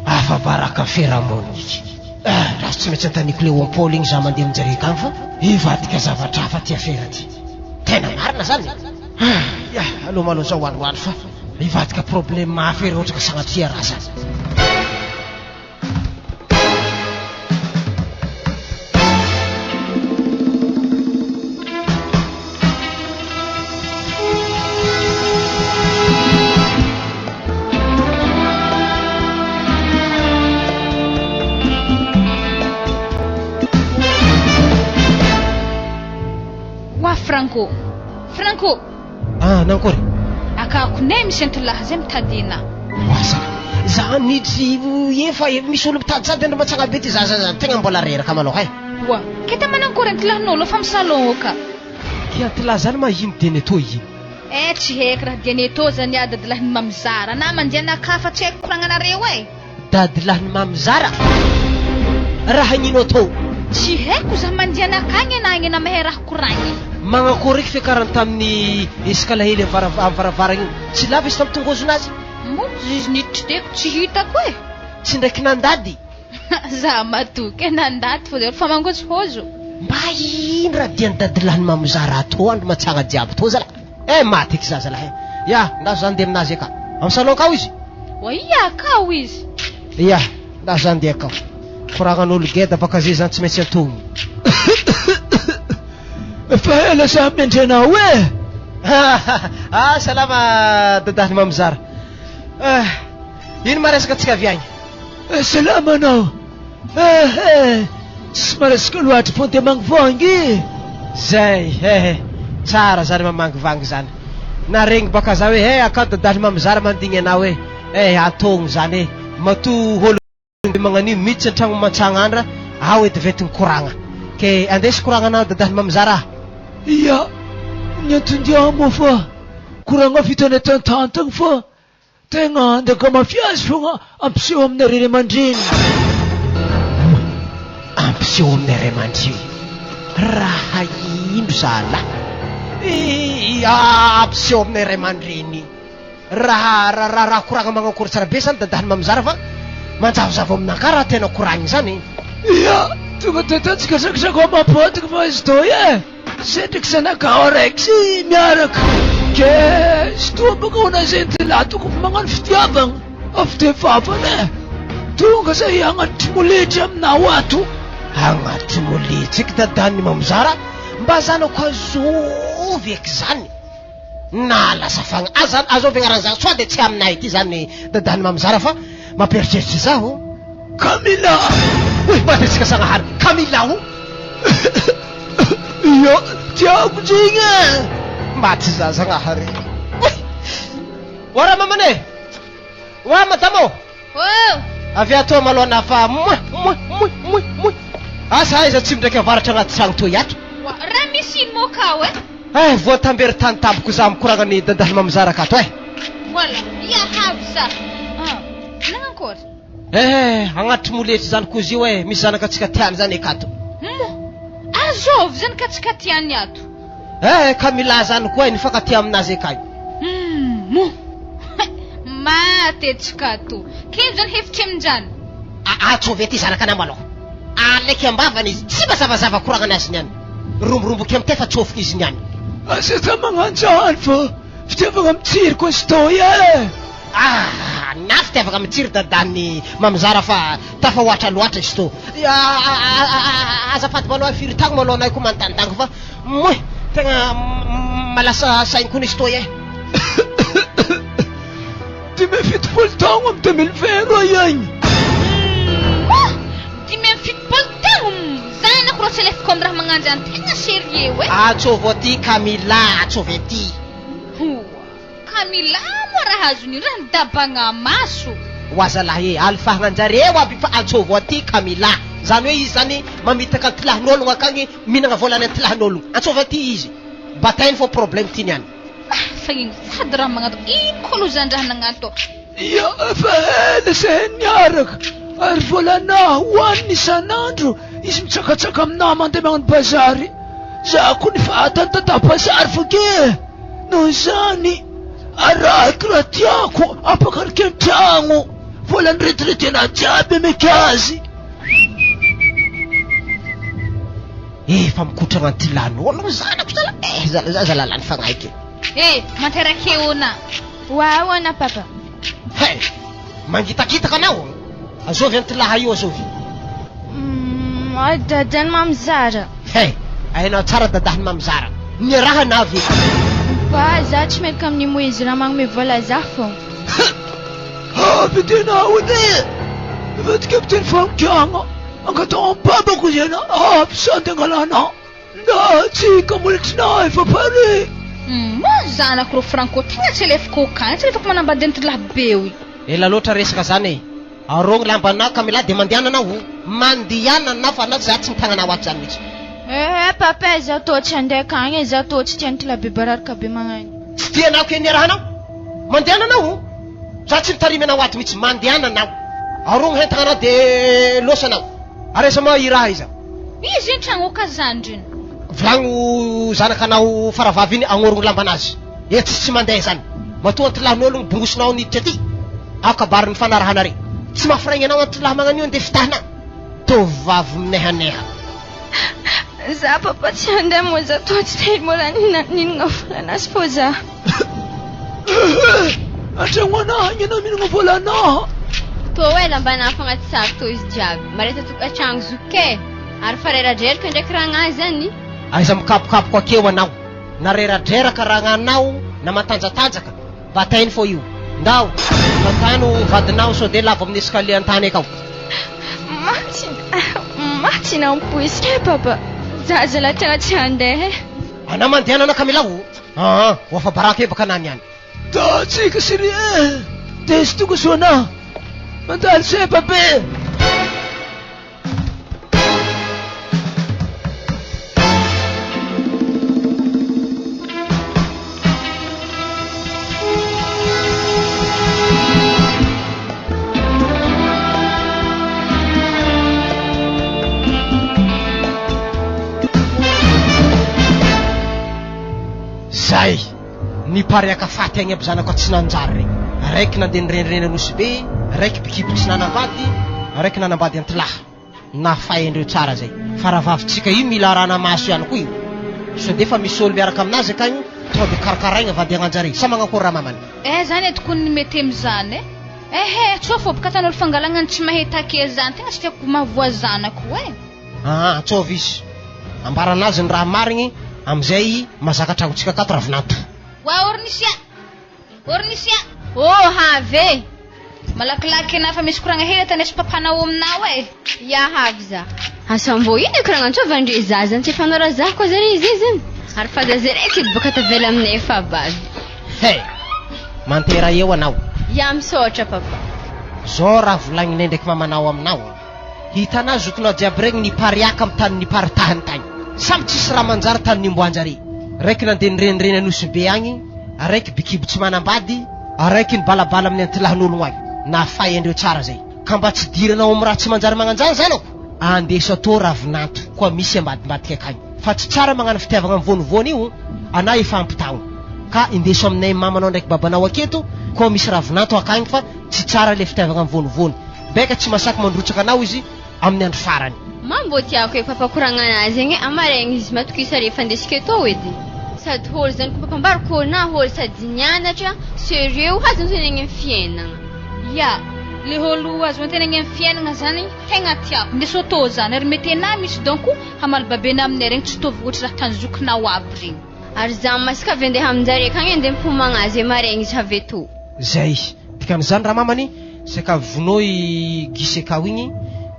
afa baraka feramoniky raha tsy maintsy antaniko Léopoly igny za mandeha aminjare kagny fa ivadika zavatra hafa ty afera ty tena marina zany aloha maloha zao hoanohoany fa ivadika problème mafy re ohatra ka sagnatria raha zany Franco nankory akakonay misy antolahy zay mitadina wasaka za nidry efa misy olo mitady sady andro matsagna be ty za tegna mbola reraka maloha wa keta manankory antolahin'olo fa misalon ka ke antolahy zany mahino Deneto iny tsy heky raha Deneto zany dadilahiny mamizara na mandiana kafa tsy haiko koragnanareo dadilahiny mamizara raha hagnino atao tsy haiko za mandiana akagny anagny na mahay raha koragny magnakory eky fiakarany tamin'ny eskalahely amin'ny varavaragna tsy lava izy tamin'ny tongozonazy mo izy nitriteko tsy hitako tsy ndraiky nandady za matoky nandady fo fa mangotsy hozo mba ino raha dia ny dadilahiny mamizara atao andro matsagna jiaby to zala maty eky za zalahy ndazo zany dia aminazy aka amin'ny salon kao izy ia kao izy ia ndazo zany dia akao koragnan'olo geda baka zay zany tsy maintsy antony fa ela sa miandrenao salama dadahiny mamizara ino maresaka atsika avy agny salama anao tsy maresaka loatra fo de mangivangy zay tsara zany mamangivangy zany na regny baka za hoe aka dadahiny mamizara mandigny anao atogno zany mato olo magnanio miditsy antragno mantsagnandra ao edy vetiny koragna ke andesy koragna anao dadahiny mamizara ia niantondiamo fa koragna vitany tantantagny fa tegna andaka mafiazy fogna ampiseho amin'ny reny aman-dreny ampiseho amin'ny ray aman-dreny raha ino zala ampiseho amin'ny ray aman-dreny raha koragna magnakory tsara be zany dadahiny mamizara fa manjavozavo aminaka raha tena koragny zany ia tonga tatatsika sakisako mampotiko fa izy toy sedraky zanakao araiky sy miaraka ke sy toa baka ona zay nytelahy tokoko magnano fitiavagna avy de vavana tonga zay agnatitry moletsy aminao ato agnatitry moletsy eky dadahiny mamizara mba zanako azovy eky zany na lasa fagna zany azovy agnaran'zany soa de tsy aminay ty zany dadahiny mamizara fa mampieritreritra zaho Camilla matetsika sagnahary Camilla ia tiako jigny maty za zagnahary ora mamane wa madamo avy ato maloha nafa asa aiza tsy mindraiky avaratra agnaty tragno toy ato raha misy ino moa kao voatambery tany tamboko za mikoragna ny dadahiny mamizara akato voilà ia havy za nanankory agnatitry moletry zany kozy io misy zanaka atsika tiany zany akato azovy zany ka tsika tiany ato Camilla zany koa nifankaty aminazy akay mo matetsika to keno zany hevitry aminjany atsovy aty zanaka nama aloha aleky ambavany izy tsy mazavazava koragnany azy niany romboromboky amty fa tsofiky izy niany asa ta magnanjany fa fitiavagna mitsiriko izy toy Na fitiavaka mitsiry dadan'ny mamizara fa tafahoatra loatra izy to azafady malao firy tagno malao anay koa manontanitango fa moe tegna malasa sainy koa nisy toy e 20 taogno am 2020 ro iagny 20 taogno zana ko rôtsy alefako am raha magnanjy any tegna sérieux e atsôvo aty Camilla atsôvy aty Camilla moa raha azony raha nidabagna maso oazalahy alifahagnanjareo aby fa atsôvo aty Camilla zany hoe izy zany mamitaka tilahin'ologno akagny minagna volany an tilahin'ologno atsôvy aty izy batainy fô problème ty niany fa ino sady raha magnatao ino koa lo zany raha nagnatao ia fa hela se niaraka ary volanahy hoaniny isan'andro izy mitsakatsaka aminahy mandeha magnano bazary za koa ny fatany tata bazary fo ke noho zany araiky raha tiako apakarika an-tragno volany retirety anahy jiaby meky azy efa mikotragna ty lan'ologno zanako zalalany fagnaiky manteraky eona Waona papa. Hey, mangitakitaka anao azovy antilaha io azovy Dadan mamzara. Hey, ainao tsara dadahany mamzara ny raha navy Pa za tsy mety amin'ny moizy raha magnome vola za fô aby tena ode vetika aby teny famokagna angatao ampabako zena aby sady angalana na tsika molitrinay fa pare zanako ro franco tegna tsy alefako akany tsy alefako manambady antilaha be oy ela loatra resaka zany e arogny lambanao Camilla de mandiananao mandianana fa anao za tsy mitagnanao ato zany mihitsy papa za tô tsy andeha akagny za tô tsy tiany tilaha be bararaka be magnany tsy tianao ke ny rahanao mandiananao za tsy mitarimy anao ato mihitsy mandiananao arogny hentagnanao de losanao aresa ma i raha iza izy iny tragno okazandriny volagno zanakanao faravavy iny agnorogno lambanazy tsy mandeha zany matoa antilahin'ologno bongosinao niditra aty akabariny fanarahanare tsy mahafiraigny anao antilaha magnano io andeha fitahana tovavy minehaneha za papa tsy andeha moa za tô tsy te mola ninagna volanazy fô za antragno anahy anao minagna volanahy tô hoe lambanahy fagnaty sary tô izy jiaby mareta tokantragno zoke ary fa reradreraka ndraiky raha zany aiza mikapokapoko akeo anao na reradreraka ragnanao na matanjatanjaka batainy fô io ndao tantano vadinao so de lavo amin'ny escalier antany akao maty nampoisy papa za zala tegna tsy andeha ana mandehanana Camilla oafa baraka e baka anany any da tsika sérieux tesy toko soana mandaly se pape zay nipariaka faty agny aby zanako tsy nanjary regny raiky nandeha nirenireny anosy be raiky pikipotsy nanambady raiky nanambady antilaha nafay andreo tsara zay faravavitsika io mila rana maso ihany koa io so de fa misy olo miaraka aminazy akagny tonga de karakaraigna vady agnanjare sa magnakory raha mamany zany tokony ny mety am'zany tsô fô baka tan'olo fangalagnany tsy mahita ke zany tegna tsy tiako mahavoa zanako tsôvy izy ambaranazy ny raha marigny amizay mazaka tragnontsika akato ravinato ornisia have malakilaky ana fa misy koragna hely tanesy papanao aminao have za asambo ino koragna antsova andre za zany tsy fanora za koa zany izy zany ary fa za zeraiky baka tavela aminay fa bazy mantera eo anao misaotra papa zao raha volagninay ndraiky mamanao aminao hitanao zokinao jiaby regny nipariaka amy tany niparitahany tagny samy tsisy raha manjary tany nimboanjare raiky nandeha nirenireny anosy be agny araiky bikibo tsy manambady araiky nibalabala amin'ny antilahin'ologno agny nafay andreo tsara zay ka mba tsy diranao amy raha tsy manjary magnanjany zanako andeso atô ravinato koa misy ambadimbadika akagny fa tsy tsara magnano fitiavagna amivonivony io ana efa ampitagno ka indeso aminay mamanao ndraiky babanao aketo koa misy ravinato akagny fa tsy tsara le fitiavagna amivonivony beka tsy masaky mandrotsaka anao izy amin'ny andro farany mambo tiako papa koragna anazy igny amaregny izy matokisa rehefa andesika tô edy sady holy zany koa mpambarikôna holy sady nianatra sérieux azo antenegny amin'ny fiainana ya le olo azo antenegny amin'ny fiainana zany tegna tiako ndeso tô zany ary mety ana misy donc hamalibabena aminay regny tsy tovy ohatry raha tanzokinao aby regny ary za masika avy andeha aminjare akagny andeha mipomagna azy maregny izy avy eto zay dikan'izany raha mamany saka vonoy gisekao igny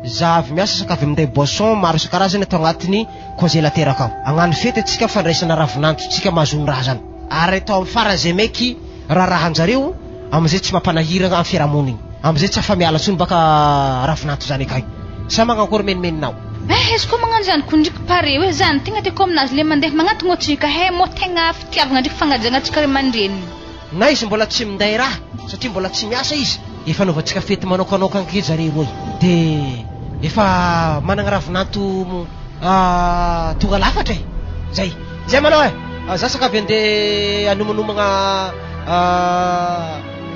za avy miasa saka avy minday boisson maro isan-karazany atao agnatin'ny congélateur akao agnano fety atsika fandraisana ravinantsotsika mahazony raha zany ary atao amin'ny farany zay maiky raharahanjareo am'izay tsy mampanahiragna amin'ny fiarahamonigny am'izay tsy afamiala tsony baka ravinanto zany akagny sa magnakory menimeninao izy koa magnano zany kondriky pare hoe zany tegna tiako aminazy le mandeha magnatogno atsika he mo tegna fitiavagna ndraiky fagnajagna atsika ry mandreniny na izy mbola tsy minday raha satria mbola tsy miasa izy efa anaovantsika fety manokanoka ke zare roy de efa managna ravinanto tonga lafatra e zay manao e za saka avy andeha anomanomagna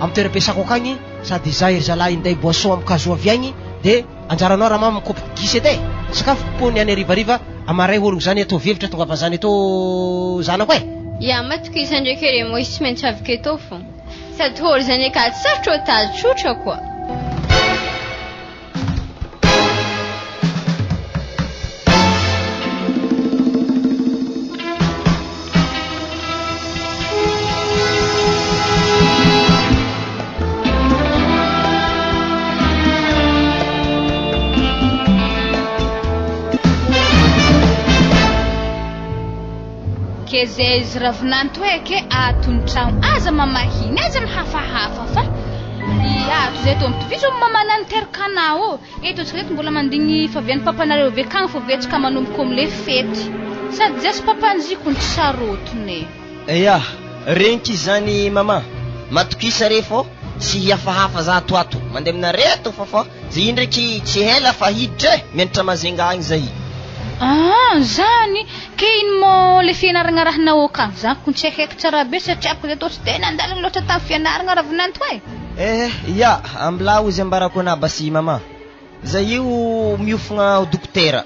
amin'ny toeram-piasako akagny sady za ery zalahy inday boisson amin'ny kazo avy agny de anjaranao raha mama mikopy gisy edy e sakafo pony any arivariva amaray ologno zany atao velatra tonga fa zany atao zanako e ya matokisa ndraiky ere mo izy tsy maintsy avy eto fô sady holy zany aka sarotra otazy trotra koa ke zay izy ravinanto eke atontragno aza mamahiny aza mihafahafa fa ato zay to mitovizy o mamanany terkanao eto tsika eto mbola mandigny favian'ny papanareo avy akagny fa vetsika manomboko am'le fety sady zasy papanjiko ny tsy sarotony ya renky zany mama matokisa re fô tsy hiafahafa za atoato mandeha amina reto fa zay iny ndraiky tsy hela fa hiditra e mianatra mazenga agny zay zany ke iny mo le fianaragna raha naokagny za ko tsy haiko tsara be satria ako zay to tsy de nandalana loatra tamin'ny fianaragna ravinanto e ya ambilao izy ambarako ana basy mama zay io miofagna dokotera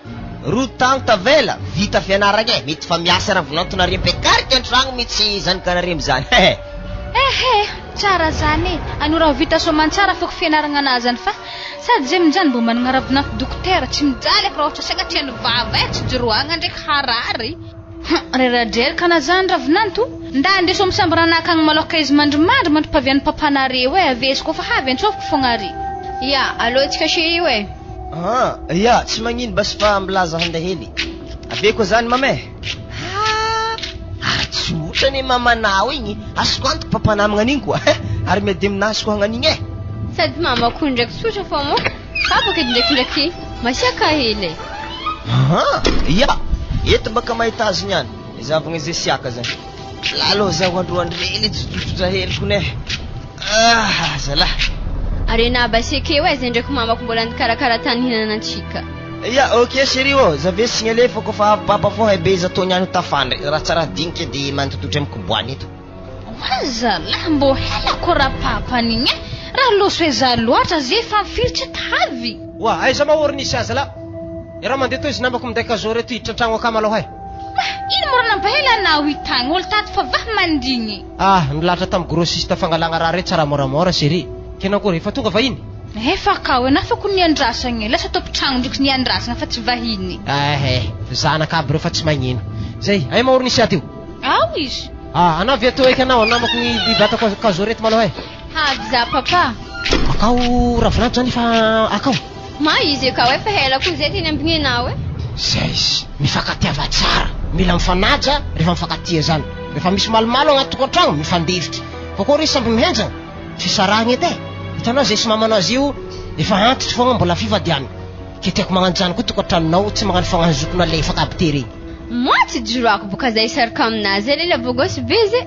roa tagno tavela vita fianaragna e mety fa miasa ravinanto nare mpikarika antragno mitsy zanakanarem zany tsara zany anora vita somantsara foko fianaragna anazy zany fa sady zay minjany mbo managna ravinanto dokotera tsy mijaly ako raha ohatra saga tiany vava e tsy joroagna ndraiky harary reradreraka na zany ravinanto nda ndeso misambarana akagny maloka izy mandrimandry mandripavian'ny papanareo e avesy koa fa havy antsoviko fogna ary ya alohatsika chéri e ya tsy magnino basy fa mbilaza handeha hely ave koa zany mame tsotra ny mamanao igny asoko antoko papanamagna an'igny koa ary medy aminazy koa hagnan'igny e sady mamako ndraiky tsotra fa mo tapaka edy ndraikindraiky masiaka hely ya eto baka mahita azy niany izavagna zay siaka zany lalo zaho androandrely tsotsotra hely kone zalahy ary na baseke hoe zay ndraiky mamako mbola andikarakara tany hinanantsika ya ok chéri zave signalé fa kofa papa fô hay be izy atao niany ho tafandry raha tsara dinky de mantototra amin'ny koboany eto zalahy mbo helako raha papan'igny e raha loso hoe za loatra zay fa mifiritry tavy wa aiza mahory nisy azy la raha mandeha to izy namako minday kazo reto hiditra antragno aka malao hay ino mora nampahela anao hitagny olo tato fa vahy mandigny nilatra tamin'ny grossiste fangalagna raha re tsara moramora chéri kenakory efa tonga vahiny efa kao enafako niandrasagna lasa tompotragno ndraiky niandrasagna fa tsy vahiny zanaka aby reo fa tsy magnino zay ay mahory nisy aty io ao izy anao avy atao eky anao namako ny bibata kazo reto malao hay havy za papa akao ravinanto zany fa akao ma izy akao efa hela koa zay teny ambigny anao e zay izy mifakatiava tsara mila mifanaja rehefa mifakatia zany rehefa misy malomalo agnaty tokantragno mifandevitry fa koa re samby mihenjagna fisaragna edy e hitanao zay sy mamanao azy io efa antitry fogna mbola fivadiany ke tiako magnano zany koa tokantranonao tsy magnano fagnahazokona lefaka aby tery moi tsy joroako boka zay saraka aminazy lela vogosy be zay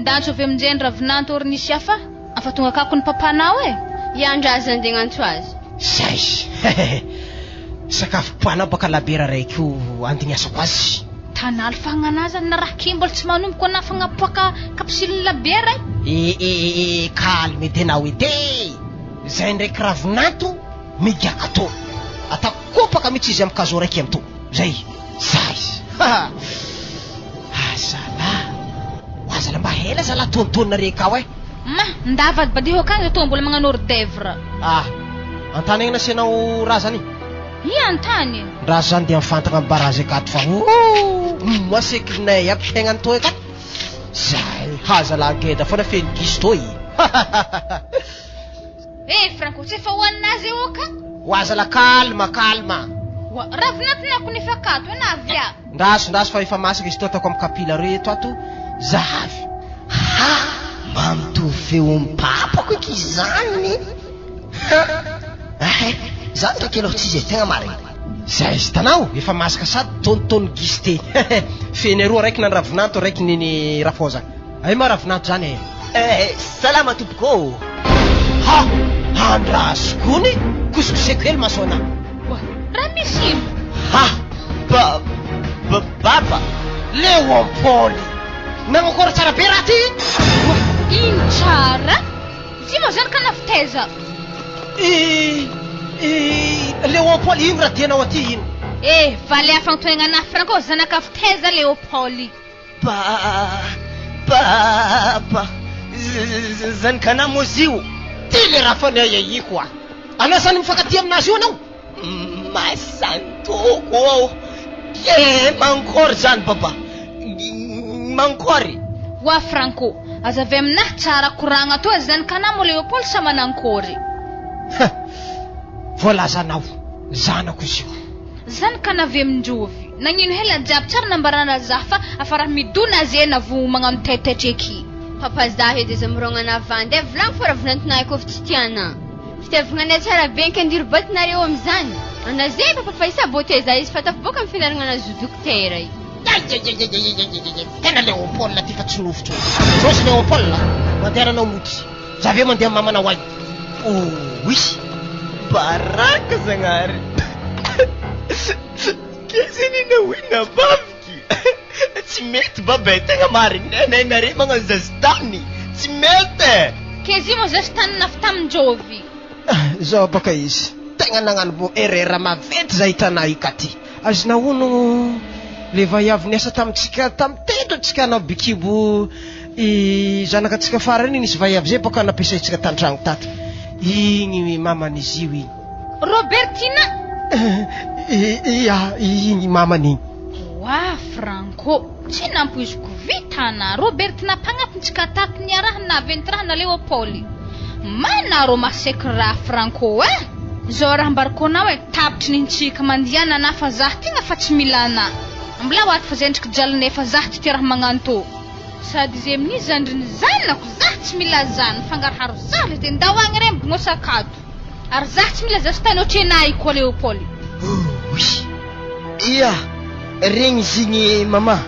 ndantso avy aminjay ny ravinanto ory nisy hafa afa tonga kako ny papanao e iandrazy andeha gnantso azy zay sakafo poanao baka labera raiky io andigniasako azy tanaly fagnanazany na raha ke mbola tsy manomboko ana fagnapoaka kapsiliny labera calme edy anao edy zay ndraiky ravinanto migaka to atakopaka mihitsy izy amin'ny kazo raiky amto zay zay zala zala mba hela zala tontonina reka ao ma ndava badiho akany to mbola magnano hors d'œuvre. Antany egny nasianao raha zany Antany raha zany dia mifantana amin'ny barazy akato fa moi sekrinay aby tegna nytoy akato zay haza langeda foana feno gisy toy. Franco tsy efa hoaninazy eo ka hoaza la kalma ravinatinako nefa akato ena avya ndraso fa efa masaka izy to ataoko amin'ny kapila reto ato zahavy mba mitovy feo mipapako eky zany zany ndraiky aloha tsy zay tegna marina zay izy tanao efa masaka sady tonitony gisy te feny aroa raiky nany ravinanto raiky niny rafoza ay ma ravinanto zany salama tompoko andrasokony kosikoseko hely masona raha misy ino baba Leopold nanakora tsara be raha ty ino tsara tsy mo zany ka nafiteza Leopold ino raha tianao aty ino valy afantoegna na Franco zanaka fiteza Leopold baba zany kana mozio ty le raha fanayiko anasany mifankaty aminazy io anao masantoko mankory zany baba mankory wa Franco aza avy aminahy tsara koragna to zany kana mo Leopold sa manankory voalazanao zanako izy io zany kana avy aminjovy nagnino hela jiaby tsara nambarana za fa afara midona zena vo magnano tetetreky papa za edy izy mirognana vandy volagno fa ravinantinay kofa tsy tiana fitiavagnanay tsara be nkandiry batinareo am'izany anazay papa fa isabote za izy fa tafiboaka amin'ny fianaragna zo dokotera i tena Leopold ty fa tsy nofotro rosy Leopold mandehananao moty za ve mandeha mamanao ay oui baraka zagnary kezinina hoina baviky tsy mety baba tegna marina nainare magnano zazitany tsy mety kezy mo zazitany nafa taminjovy zao baka izy tegna nagnano erreur maventy zay hitanay ikaty azona ono le vaiavy niasa tamitsika tamitendro atsika anao bikibo zanaka atsika farany iny izy vaiavy zay baka nampiasaitsika tantragno tato igny maman'izy io igny Robertina igny maman'igny wa Franco tsy nampoiziko vitana Robertina mpagnampintsika tato niarahana aventrahana Leopold manaro maseky raha Franco zao raha mbarikoanao tapitry nintsika mandiana na fa zah tegna fa tsy milana mbola hoaty fa zendriky jalone fa zah tsy tia raha magnano to sady zay amin'ny zandriny zanako zah tsy mila zany fangaraharo zah le tendahoagny reny bognosakato ary zah tsy mila zah sy tany ohatrenay koa Leopold regny izy igny mama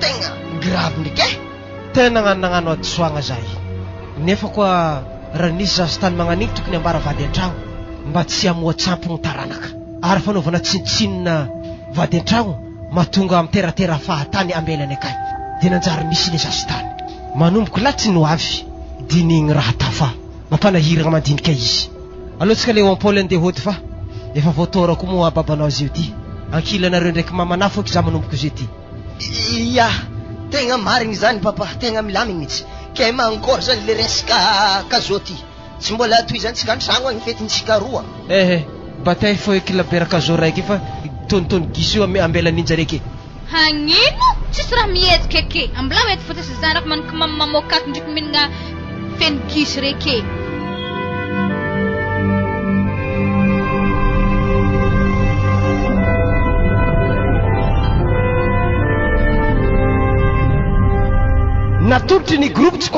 tegna grave ndraiky tena nagnano adisoagna zay nefa koa raha nisy za sy tany magnan'igny tokony ambara vady an-tragno mba tsy amoa tsampogny taranaka ary fanaovana tsinitsinina vady an-tragno mahatonga amiteratera fahatany ambelany akay dia nanjary misy le zasy tany manomboko latsy no avy dinigny raha tafa mampanahiragna mandinika izy alohatsika Leopold andeha hody fa efa voatorako moa babanao azy io ty ankilanareo ndraiky mamanao foky za manomboko izy ty tegna marigny zany papa tegna milamigny mihitsy ke mankory zany le resaka kazo ty tsy mbola toy zany tsika antragno agny fetintsika roa batay fo ekilaberaka zo raiky fa tonitony gisy io ambelaninja reky hagnino tsisy raha miezika eke ambla mety fotasa zanako manaka mamokato ndraiky minagna feny gisy reky natolotry ny groupe tsy